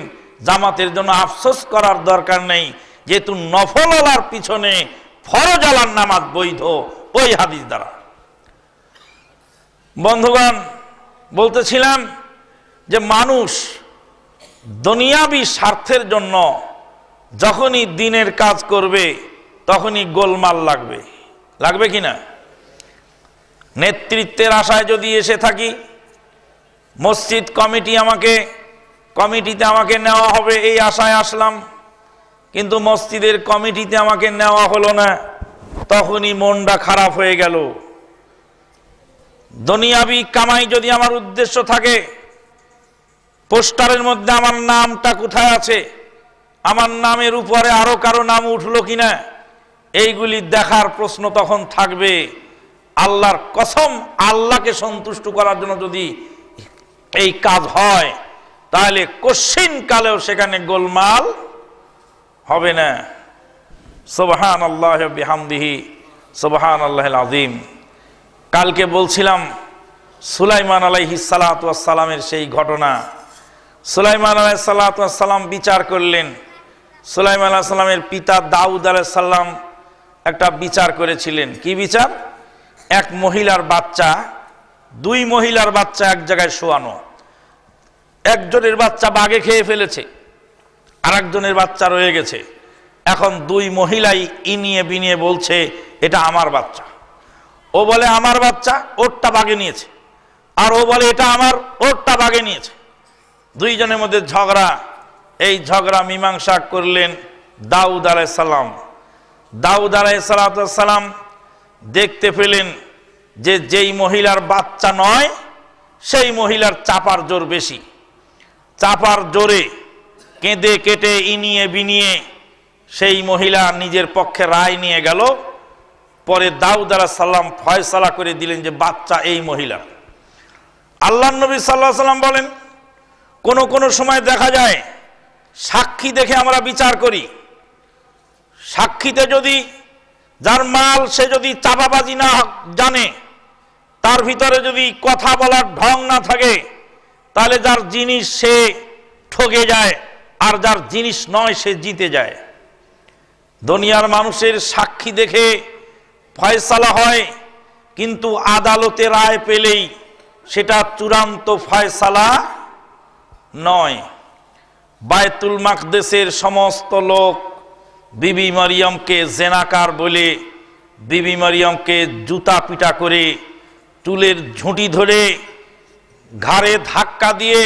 জামাতের জন্য আফসোস করার দরকার নেই, যেহেতু নফল আলার পিছনে ফরজ আলার নামাজ বৈধ ওই হাদিস দ্বারা। বন্ধুগণ, বলতেছিলাম যে মানুষ দুনিয়াবি স্বার্থের জন্য যখনই দিনের কাজ করবে তখনই গোলমাল লাগবে, লাগবে কিনা? নেতৃত্বের আশায় যদি এসে থাকি, মসজিদ কমিটিতে আমাকে নেওয়া হবে এই আশায় আসলাম, কিন্তু মসজিদের কমিটিতে আমাকে নেওয়া হলো না, তখনই মনটা খারাপ হয়ে গেল। দুনিয়াবি কামাই যদি আমার উদ্দেশ্য থাকে, পোস্টারের মধ্যে আমার নামটা কোথায় আছে, আমার নামের উপরে আরো কারো নাম উঠলো কিনা, এইগুলি দেখার প্রশ্ন তখন থাকবে। আল্লাহর কসম, আল্লাহকে সন্তুষ্ট করার জন্য যদি এই কাজ হয়, তাহলে কশিন কালেও সেখানে গোলমাল হবে না। সুবহানাল্লাহি ওয়া বিহামদিহি সুবহানাল্লাহিল আযীম। কালকে বলছিলাম সুলাইমান আলাইহিস সালাতু ওয়াস সালামের সেই ঘটনা। সুলাইমান আলাইহিস সালাতু ওয়াস সালাম বিচার করলেন। সুলাইমান আলাইহিস সালামের পিতা দাউদ আলাইহিস সালাম একটা বিচার করেছিলেন। কি বিচার? এক মহিলার বাচ্চা, 2 মহিলার বাচ্চা এক জায়গায় শোয়ানো, একজনের বাচ্চা বাঘে খেয়ে ফেলেছে, আর একজনের বাচ্চা রয়ে গেছে। এখন 2 মহিলাই ইনিয়ে বিনিয়ে বলছে এটা আমার বাচ্চা। ও বলে আমার বাচ্চা, ওরটা বাঘে নিয়েছে, আর ও বলে এটা আমার, ওরটা বাঘে নিয়েছে। 2 জনের মধ্যে ঝগড়া। এই ঝগড়া মীমাংসা করলেন দাউদ আলাইহিস সালাম। দাউদ আলাইহিস সালাম দেখতে পেলেন যে যেই মহিলার বাচ্চা নয়, সেই মহিলার চাপার জোর বেশি। চাপার জোরে কেঁদে কেটে ইনিয়ে বিনিয়ে সেই মহিলা নিজের পক্ষে রায় নিয়ে গেল। পরে দাউদ আলাইহিস সালাম ফয়সালা করে দিলেন যে বাচ্চা এই মহিলা। আল্লাহর নবী সাল্লাল্লাহু আলাইহি সাল্লাম বলেন, কোন সময় দেখা যায় সাক্ষী দেখে আমরা বিচার করি। সাক্ষীতে যদি যার মাল সে যদি চাপাবাজি না জানে, তার ভিতরে যদি কথা বলার ঢং না থাকে, তাহলে যার জিনিস সে ঠকে যায়, আর যার জিনিস নয় সে জিতে যায়। দুনিয়ার মানুষের সাক্ষী দেখে ফয়সালা হয়, কিন্তু আদালতে রায় পেলেই সেটা চূড়ান্ত ফয়সালা নয়। বায়তুল মাকদেসের সমস্ত লোক বিবি মারিয়ামকে জেনাকার বলে, বিবি মারিয়ামকে জুতা পিটা করে, চুলের ঝুঁটি ধরে, ঘাড়ে ধাক্কা দিয়ে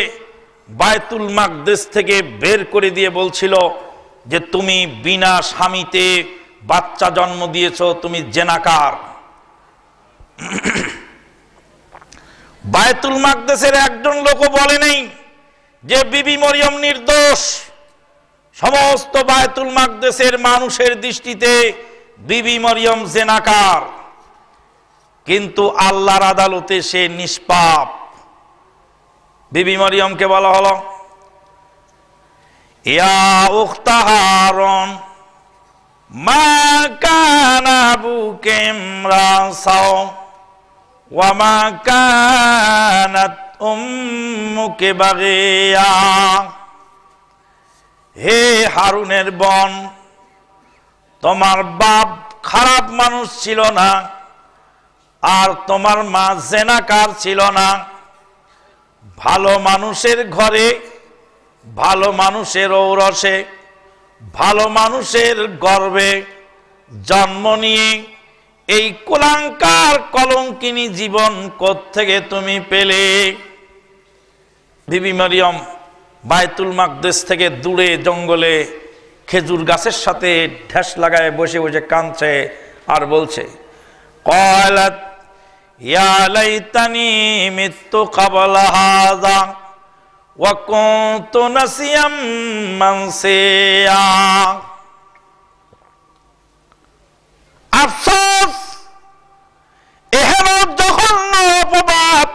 বায়তুল মাকদেস থেকে বের করে দিয়ে বলছিল যে তুমি বিনা স্বামীতে বাচ্চা জন্ম দিয়েছো, তুমি জেনাকার। বায়তুল মাকদেসের একজন লোকও বলে নেই যে বিবি মরিয়ম নির্দোষ। সমস্ত বায়তুল মাকদেসের মানুষের দৃষ্টিতে বিবি মরিয়ম জেনাকার, কিন্তু আল্লাহর আদালতে সে নিষ্পাপ। বিবি মরিয়মকে বলা হলো, ইয়া উখতা হারুন মা কানা আবুকা ইমরাআ সাও ওয়া মা কানাত উম্মুকা বাগিয়া। হে হারুনের বোন, তোমার বাপ খারাপ মানুষ ছিল না, আর তোমার মা জেনাকার ছিল না। ভালো মানুষের ঘরে, ভালো মানুষের ঔরসে, ভালো মানুষের গর্ভে জন্ম নিয়ে এই কুলাঙ্কার কলঙ্কিনী জীবন কোত্থেকে তুমি পেলে? বিবি মরিয়ম বায়তুল মাকদেস থেকে দূরে জঙ্গলে খেজুর গাছের সাথে ঢেস লাগায় বসে বসে কাঁদছে আর বলছে, ক্বালাত ইয়া লাইতানি মিততু ক্বাবলা হাযা ওয়া কুনতু নাসিয়াম মানসিয়া। আফসোস, এহেন জঘন্য অপবাদ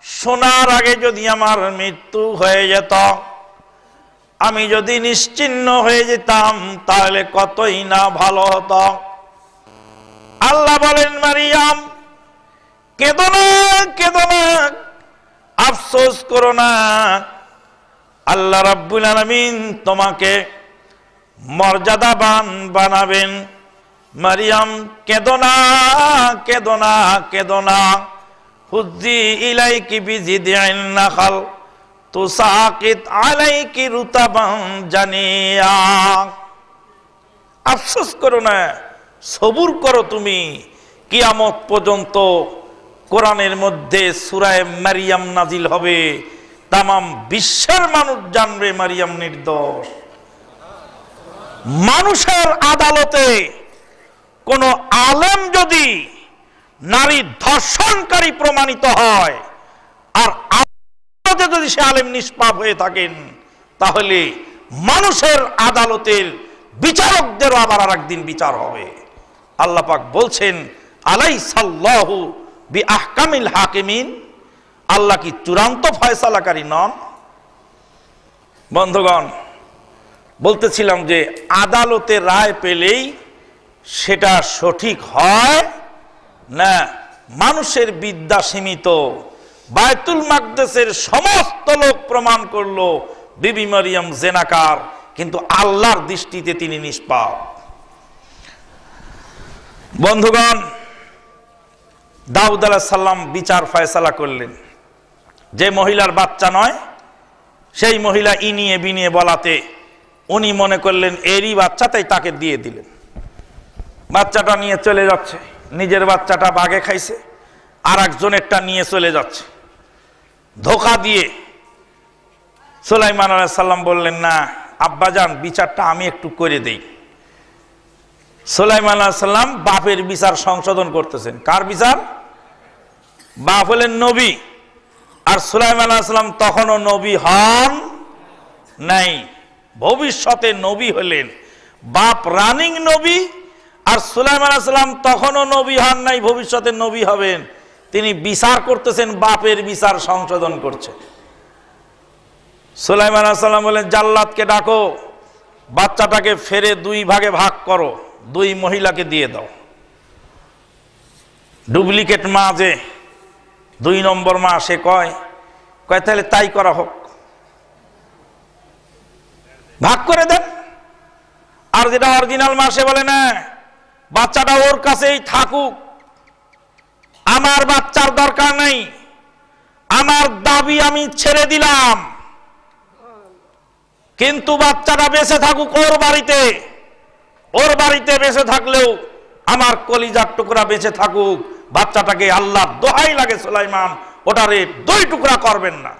শোনার আগে যদি আমার মৃত্যু হয়ে যেত, আমি যদি নিশ্চিহ্ন হয়ে যেতাম, তাহলে কতই না ভালো হতো। আল্লাহ বলেন, মারিয়াম কেঁদো না, কেঁদো না, আফসোস করো না। আল্লাহ রাব্বুল আলামিন তোমাকে মর্যাদাবান বানাবেন। মারিয়াম কেঁদো না, কেঁদো না, কেঁদো না। হুজ্জি ইলাইকি বিজিদিন নাখাল তুসাকিত আলাইকি রুতাবান জানিয়া। আফসোস করো না, সবুর করো তুমি। কিয়ামত পর্যন্ত কোরআনের মধ্যে সূরা মারিয়াম নাজিল হবে, তামাম বিশ্বের মানুষ জানবে মারিয়াম নির্দোষ। মানুষের আদালতে কোন আলেম যদি নারী ধর্ষণকারী প্রমাণিত হয়, আর আদালতে যদি সে আলেম নিষ্পাপ হয়ে থাকেন, তাহলে মানুষের আদালতের বিচারকদেরও আবার আর একদিন বিচার হবে। আল্লাহ পাক বলছেন, আলাইসাল্লাহু বিআহকামিল হাকিমিন, আল্লাহ কি চূড়ান্ত ফয়সালাকারী নন? বন্ধুগণ, বলতেছিলাম যে আদালতে রায় পেলেই সেটা সঠিক হয় না, মানুষের বিদ্যা সীমিত। বায়তুল মাকদেসের সমস্ত লোক প্রমাণ করলো বিবি মরিয়ম জেনাকার, কিন্তু আল্লাহর দৃষ্টিতে তিনি নিষ্পাপ। বন্ধুগণ, দাউদ আলাইহিস সালাম বিচার ফয়সালা করলেন। যে মহিলার বাচ্চা নয়, সেই মহিলা ইনিয়ে বিনিয়ে বলাতে উনি মনে করলেন এরই বাচ্চা, তাই তাকে দিয়ে দিলেন। বাচ্চাটা নিয়ে চলে যাচ্ছে, নিজের বাচ্চাটা বাঘে খাইছে, আর একজনেরটা নিয়ে চলে যাচ্ছে। ধোঁকা দিয়ে সুলাইমান আলাইহিস সালাম বললেন, না আব্বাজান, বিচারটা আমি একটু করে দেই। সুলাইমান আলাইহিস সালাম বাপের বিচার সংশোধন করতেছেন। কার বিচার? বাপ হলেন নবী, আর সুলাইমান আলাইহিস সালাম তখনও নবী হন নাই, ভবিষ্যতে নবী হলেন। বাপ রানিং নবী, আর সুলাইমান আলাইহিস সালাম তখনও নবী হন নাই, ভবিষ্যতে নবী হবেন। তিনি বিচার করতেছেন, বাপের বিচার সংশোধন করছেন। সুলাইমান আলাইহিস সালাম বলেন, জাল্লাদকে ডাকো, বাচ্চাটাকে ফেরে 2 ভাগে ভাগ করো, 2 মহিলাকে দিয়ে দাও। ডুপ্লিকেট মা যে 2 নম্বর মা, সে কয় তাহলে তাই করা হোক, ভাগ করে দেন। আর যেটা অরিজিনাল মা, সে বলে না, বাচ্চাটা ওর কাছেই থাকুক, আমার বাচ্চার দরকার নেই, আমার দাবি আমি ছেড়ে দিলাম, কিন্তু বাচ্চাটা বেঁচে থাকুক ওর বাড়িতে। ওর বাড়িতে বেঁচে থাকলেও আমার কলিজার টুকরা বেঁচে থাকুক। বাচ্চাটাকে আল্লাহ দোহাই লাগে সুলাইমান, ওটারে 2 টুকরা করবেন না।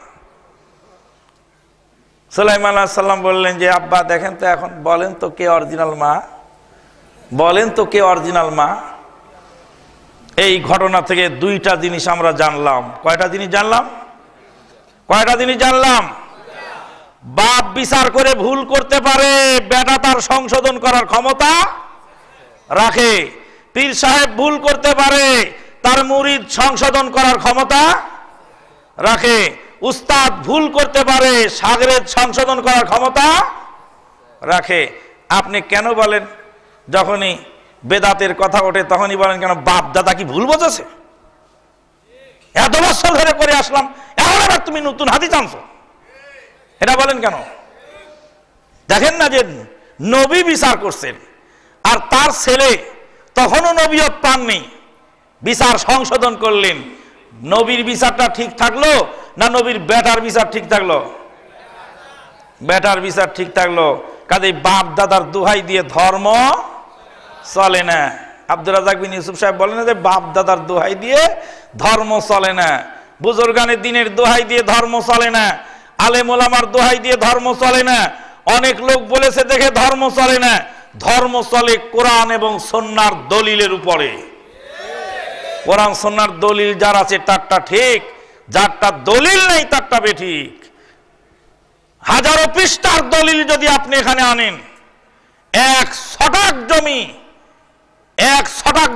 সুলাইমান আলাইহিস সালাম বললেন যে, আব্বা দেখেন তো, এখন বলেন তো কে অরিজিনাল মা, বলেন তো কে অরিজিনাল মা। এই ঘটনা থেকে 2টা জিনিস আমরা জানলাম। কয়টা জিনিস জানলাম? কয়টা জিনিস জানলাম? বাপ বিচার করে ভুল করতে পারে, বেটা তার সংশোধন করার ক্ষমতা রাখে। পীর সাহেব ভুল করতে পারে, তার মুরিদ সংশোধন করার ক্ষমতা রাখে। উস্তাদ ভুল করতে পারে, শাগরেদ সংশোধন করার ক্ষমতা রাখে। আপনি কেন বলেন যখনই বেদাতের কথা ওঠে তখনই বলেন কেন বাপ দাদা কি ভুল বোঝেছে? এত বছর ধরে করে আসলাম, এখন আবার তুমি নতুন হাদিস আনছো, এটা বলেন কেন? দেখেন না যে নবী বিচার করছেন, আর তার ছেলে তখনও নবীয়ত পাননি, বিচার সংশোধন করলেন। নবীর বিচারটা ঠিক থাকলো না নবীর বেটার বিচার ঠিক থাকলো? বেটার বিচার ঠিক থাকলো। কাজেই বাপ দাদার দোহাই দিয়ে ধর্ম চলে না। আব্দুর রাজ্জাক বিন ইউসুফ সাহেব বলেন যে বাপ দাদার দোহাই দিয়ে ধর্ম চলে না, বুজুর্গানের দিনের দোহাই দিয়ে ধর্ম চলে না, আলেম ওলামার দোহাই দিয়ে ধর্ম চলে না। অনেক লোক বলেছে দেখে ধর্ম চলে না। ধর্ম চলে কোরআন এবং সুন্নাহর দলিলের উপরে। কোরআন সুন্নাহর দলিল যার আছে তারটা ঠিক, যারটা দলিল নেই তারটা বেঠিক। হাজারো পৃষ্ঠার দলিল যদি আপনি এখানে আনেন, এক শতক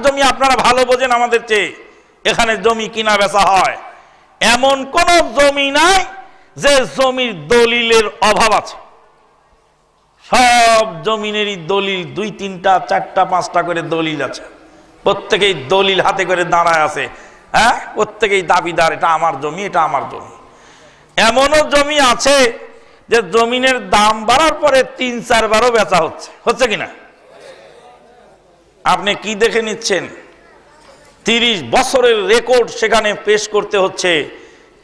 জমি আপনারা ভালো বোঝেন আমাদের চেয়ে, এখানে জমি কিনা বেচা হয় এমন কোন জমি নাই যে জমির দলিলের অভাব আছে। সব জমিনেরই দলিল, 2, 3টা 4টা 5টা করে দলিল আছে। প্রত্যেকেই দলিল হাতে করে দাঁড়ায় আছে। হ্যাঁ, প্রত্যেকেই দাবিদার, এটা আমার জমি, এটা আমার জমি। এমনও জমি আছে যে জমিনের দাম বাড়ার পরে 3-4 বারও বেচা হচ্ছে কিনা? আপনি কি দেখে নিচ্ছেন? 30 বছরের রেকর্ড সেখানে পেশ করতে হচ্ছে।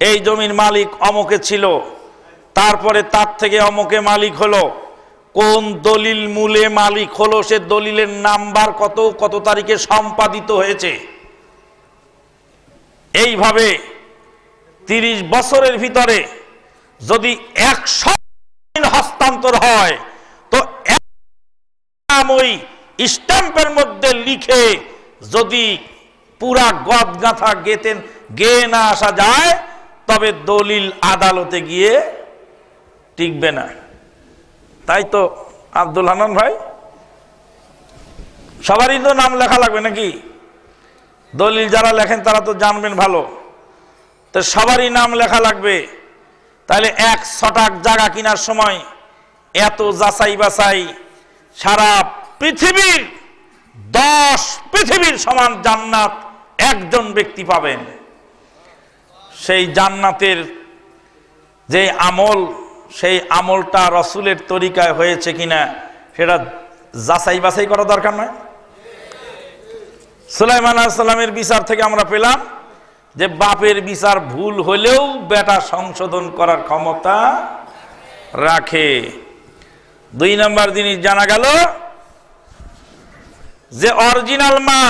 এই জমির মালিক অমকে ছিল, তারপরে তার থেকে অমকে মালিক হলো, কোন দলিল মূলে মালিক হলো, সে দলিলের নাম্বার কত তারিখে সম্পাদিত হয়েছে। এইভাবে 30 বছরের ভিতরে যদি 100 হস্তান্তর হয় তো ওই স্ট্যাম্পের মধ্যে লিখে যদি পুরা গদগাথা গেয়ে না আসা যায় তবে দলিল আদালতে গিয়ে টিকবে না। তাই তো আব্দুল হান্নান ভাই, সবারই তো নাম লেখা লাগবে নাকি? দলিল যারা লেখেন তারা তো জানবেন ভালো, তো সবারই নাম লেখা লাগবে। তাহলে 1 শতক জায়গা কেনার সময় এত যাচাই বাছাই, সারা পৃথিবীর 10 পৃথিবীর সমান জান্নাত একজন ব্যক্তি পাবেন। সেই জান্নাতের যে আমল, সেই আমলটা রসুলের তরিকায় হয়েছে কিনা সেটা যাচাই বাছাই করা দরকার নয়? সুলাইমান আলাইহিস সালামের বিচার থেকে আমরা পেলাম যে বাপের বিচার ভুল হলেও বেটা সংশোধন করার ক্ষমতা রাখে। 2 নম্বর জিনিস জানা গেল যে অরিজিনাল মা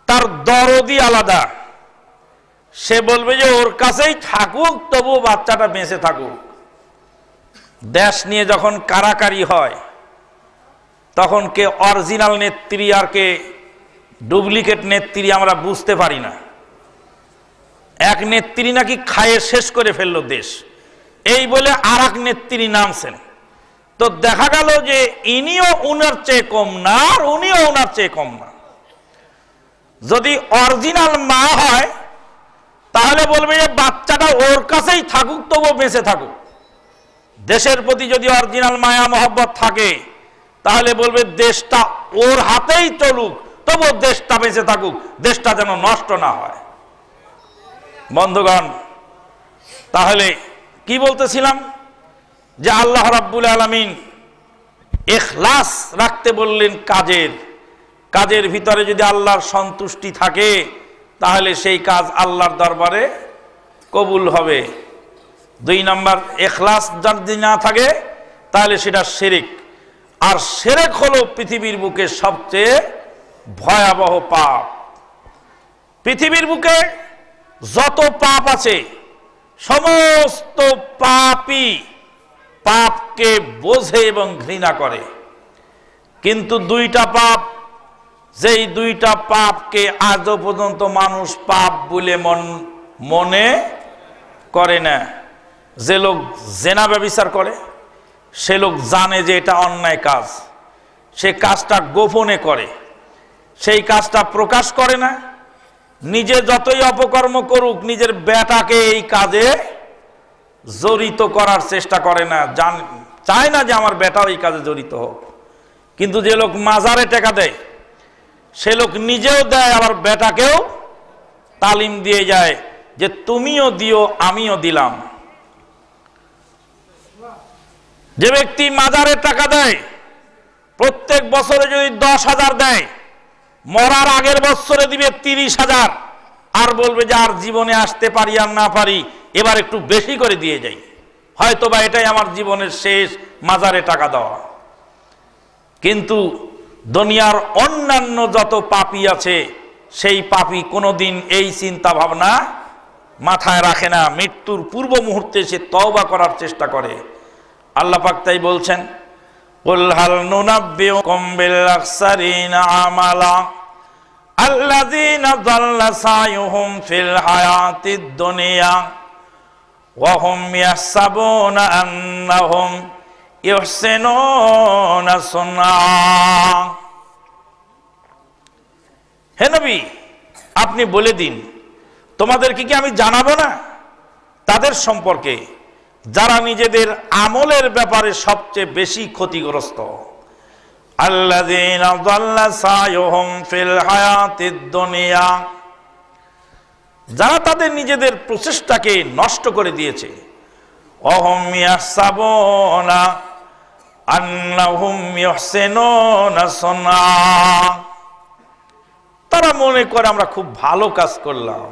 তার দরদি আলাদা। সে বলবে যে ওর কাছেই থাকুক, তবু বাচ্চাটা বেঁচে থাকুক। দেশ নিয়ে যখন কারাকারি হয় তখন কে অরিজিনাল নেত্রী আর কে ডুপ্লিকেট নেত্রী আমরা বুঝতে পারি না। এক নেত্রী নাকি খায়ে শেষ করে ফেললো দেশ, এই বলে আর এক নেত্রী নামছেন। তো দেখা গেল যে ইনিও উনার চেয়ে কম না, আর উনিও উনার চেয়ে কম না। যদি অরিজিনাল মা হয় তাহলে বলবে যে বাচ্চাটা ওর কাছেই থাকুক, তবুও বেঁচে থাকুক। দেশের প্রতি যদি অরিজিনাল মায়া মহব্বত থাকে তাহলে বলবে দেশটা ওর হাতেই চলুক, তবুও দেশটা বেঁচে থাকুক, দেশটা যেন নষ্ট না হয়। বন্ধুগণ, তাহলে কি বলতেছিলাম যে আল্লাহ রাব্বুল আলামিন ইখলাস রাখতে বললেন কাজের ভিতরে যদি আল্লাহর সন্তুষ্টি থাকে তাহলে সেই কাজ আল্লাহর দরবারে কবুল হবে। 2 নম্বর, ইখলাস যদি না থাকে তাহলে সেটা শিরক। আর শিরক হলো পৃথিবীর বুকে সবচেয়ে ভয়াবহ পাপ। পৃথিবীর বুকে যত পাপ আছে সমস্ত পাপই পাপকে বোঝে এবং ঘৃণা করে, কিন্তু 2টা পাপ, যেই 2টা পাপকে আজও পর্যন্ত মানুষ পাপ বলে মনে করে না। যে লোক জেনা ব্যভিচার করে সে লোক জানে যে এটা অন্যায় কাজ, সে কাজটা গোপনে করে, সেই কাজটা প্রকাশ করে না। নিজে যতই অপকর্ম করুক নিজের বেটাকে এই কাজে জড়িত করার চেষ্টা করে না, চায় না যে আমার বেটাও এই কাজে জড়িত হোক। কিন্তু যে লোক মাজারে টাকা দেয় সে লোক নিজেও দেয়, আবার বেটাকেও তালিম দিয়ে যায় যে তুমিও দিও আমিও দিলাম। যে ব্যক্তি মাজারে টাকা দেয় প্রত্যেক বছরে যদি 10,000 দেয়, মরার আগের বছরে দিবে 30,000, আর বলবে যে আর জীবনে আসতে পারি আর না পারি, এবার একটু বেশি করে দিয়ে যাই, হয়তো বা এটাই আমার জীবনের শেষ মাজারে টাকা দেওয়া। কিন্তু দুনিয়ার অন্যান্য যত পাপী আছে সেই পাপী কোনোদিন এই চিন্তা ভাবনা মাথায় রাখে না, মৃত্যুর পূর্ব মুহূর্তে সে তওবা করার চেষ্টা করে। আল্লাহ পাক তাই বলছেন, কুল হাল নুনাব্বিউকুম বিল আখসারিনা আমালা আল্লাযীনা যাল্লা সায়ুহুম ফিল হায়াতিদ দুনিয়া ওয়া হুম ইয়াহসাবুনা আন্নাহুম ইহসিনুনা সুন্না। হে নবী, আপনি বলে দিন তোমাদেরকে কি আমি জানাবো না তাদের সম্পর্কে যারা নিজেদের আমলের ব্যাপারে সবচেয়ে বেশি ক্ষতিগ্রস্ত। আল্লাযীনা যাল্লা সায়ুহুম ফিল হায়াতিদ দুনিয়া, যারা তাদের নিজেদের প্রচেষ্টাকে নষ্ট করে দিয়েছে। ওহুম ইয়াহসাবুনা আন্নাহুম ইহসিনুনা সুন্না, তারা মনে করে আমরা খুব ভালো কাজ করলাম।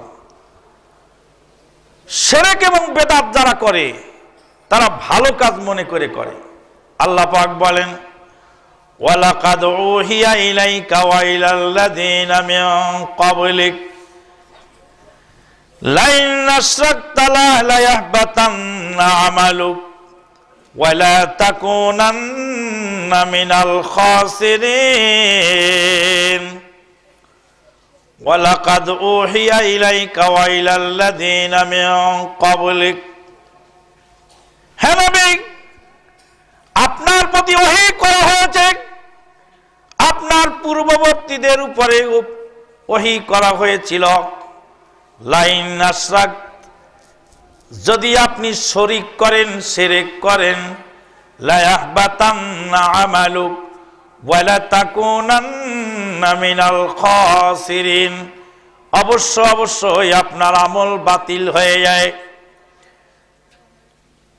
শিরক এবং বেদাত যারা করে তারা ভালো কাজ মনে করে করে। আল্লাহ পাক বলেন, ওয়ালাকাদ উহিয়া ইলাইকা ওয়া ইলাল্লাযীনা মিন ক্বাবলিক লাইন আশরাকতা লায়াহবাতান্না আমালুক ওয়া লা তাকুনান্না মিনাল খাসিরিন। ওয়ালাকাদ উহিয়া ইলাইকা ওয়া ইলাল্লাযীনা মিন ক্বাবলিক, হে নবী আপনার প্রতি ওহী করা হয়েছে, আপনার পূর্ববর্তীদের উপরে ওহী করা হয়েছিল। লাইন আশরাক, যদি আপনি শরীক করেন শিরক করেন, লায়াহবাতান্না আমালুক ওয়া লা তাকুনান্না মিনাল খাসিরিন, অবশ্যই আপনার আমল বাতিল হয়ে যায়,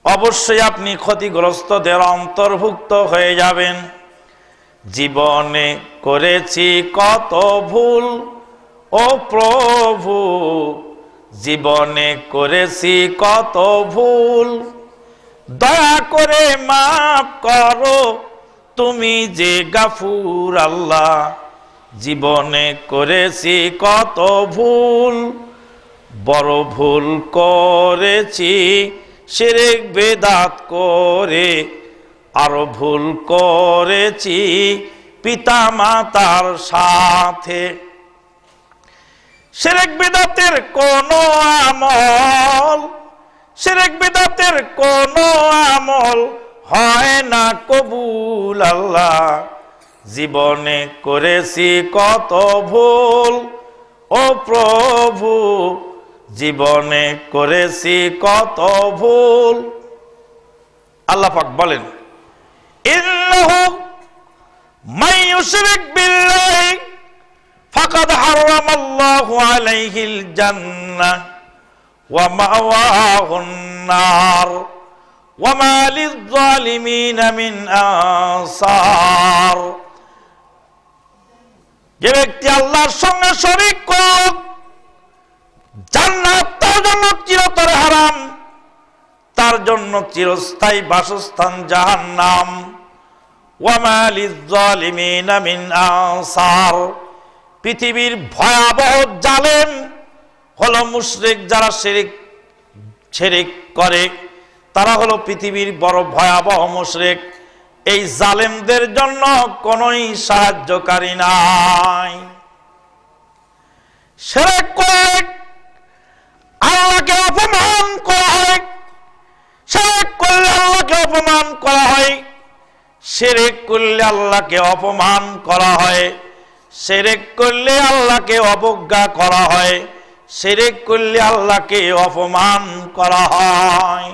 অবশ্যই আপনি ক্ষতিগ্রস্তদের অন্তর্ভুক্ত হয়ে যাবেন। জীবনে করেছি কত ভুল ও প্রভু, জীবনে করেছি কত ভুল, দয়া করে মাফ করো তুমি যে গাফুর আল্লাহ। জীবনে করেছি কত ভুল, বড় ভুল করেছি শিরক বেদাত করে, আরো ভুল করেছি পিতা মাতার সাথে। শিরক বেদাতের কোন আমল, শিরক বেদাতের কোন আমল হয় না কবুল আল্লাহ। জীবনে করেছি কত ভুল ও প্রভু, জীবনে করেছি কত ভুল। আল্লাহ পাক বলেন, ইন্নাহু মান ইউশরিক বিল্লাহি ফাকাদ হারামাল্লাহু আলাইহিল জান্নাহ ওয়া মাওয়াহুন নার ওয়া মা লিয-যালিমিনা মিন আনসার। যে ব্যক্তি আল্লাহর সঙ্গে শরীক করে জান্নাত তার জন্য চিরতরে হারাম, তার জন্য চিরস্থায়ী বাসস্থান জাহান্নাম। ওয়া মা লিয-যালিমিনা মিন আনসার, পৃথিবীর ভয়াবহ জালেম হলো মুশরিক, যারা শিরক করে তারা হলো পৃথিবীর বড় ভয়াবহ মুশরিক। এই জালেমদের জন্য কোনোই সাহায্যকারী নাই। শিরক করে আল্লাহকে অপমান করা হয়, শিরক করলে আল্লাহকে অপমান করা হয়, শিরক করলে আল্লাহকে অবজ্ঞা করা হয়, শিরক করলে আল্লাহকে অপমান করা হয়।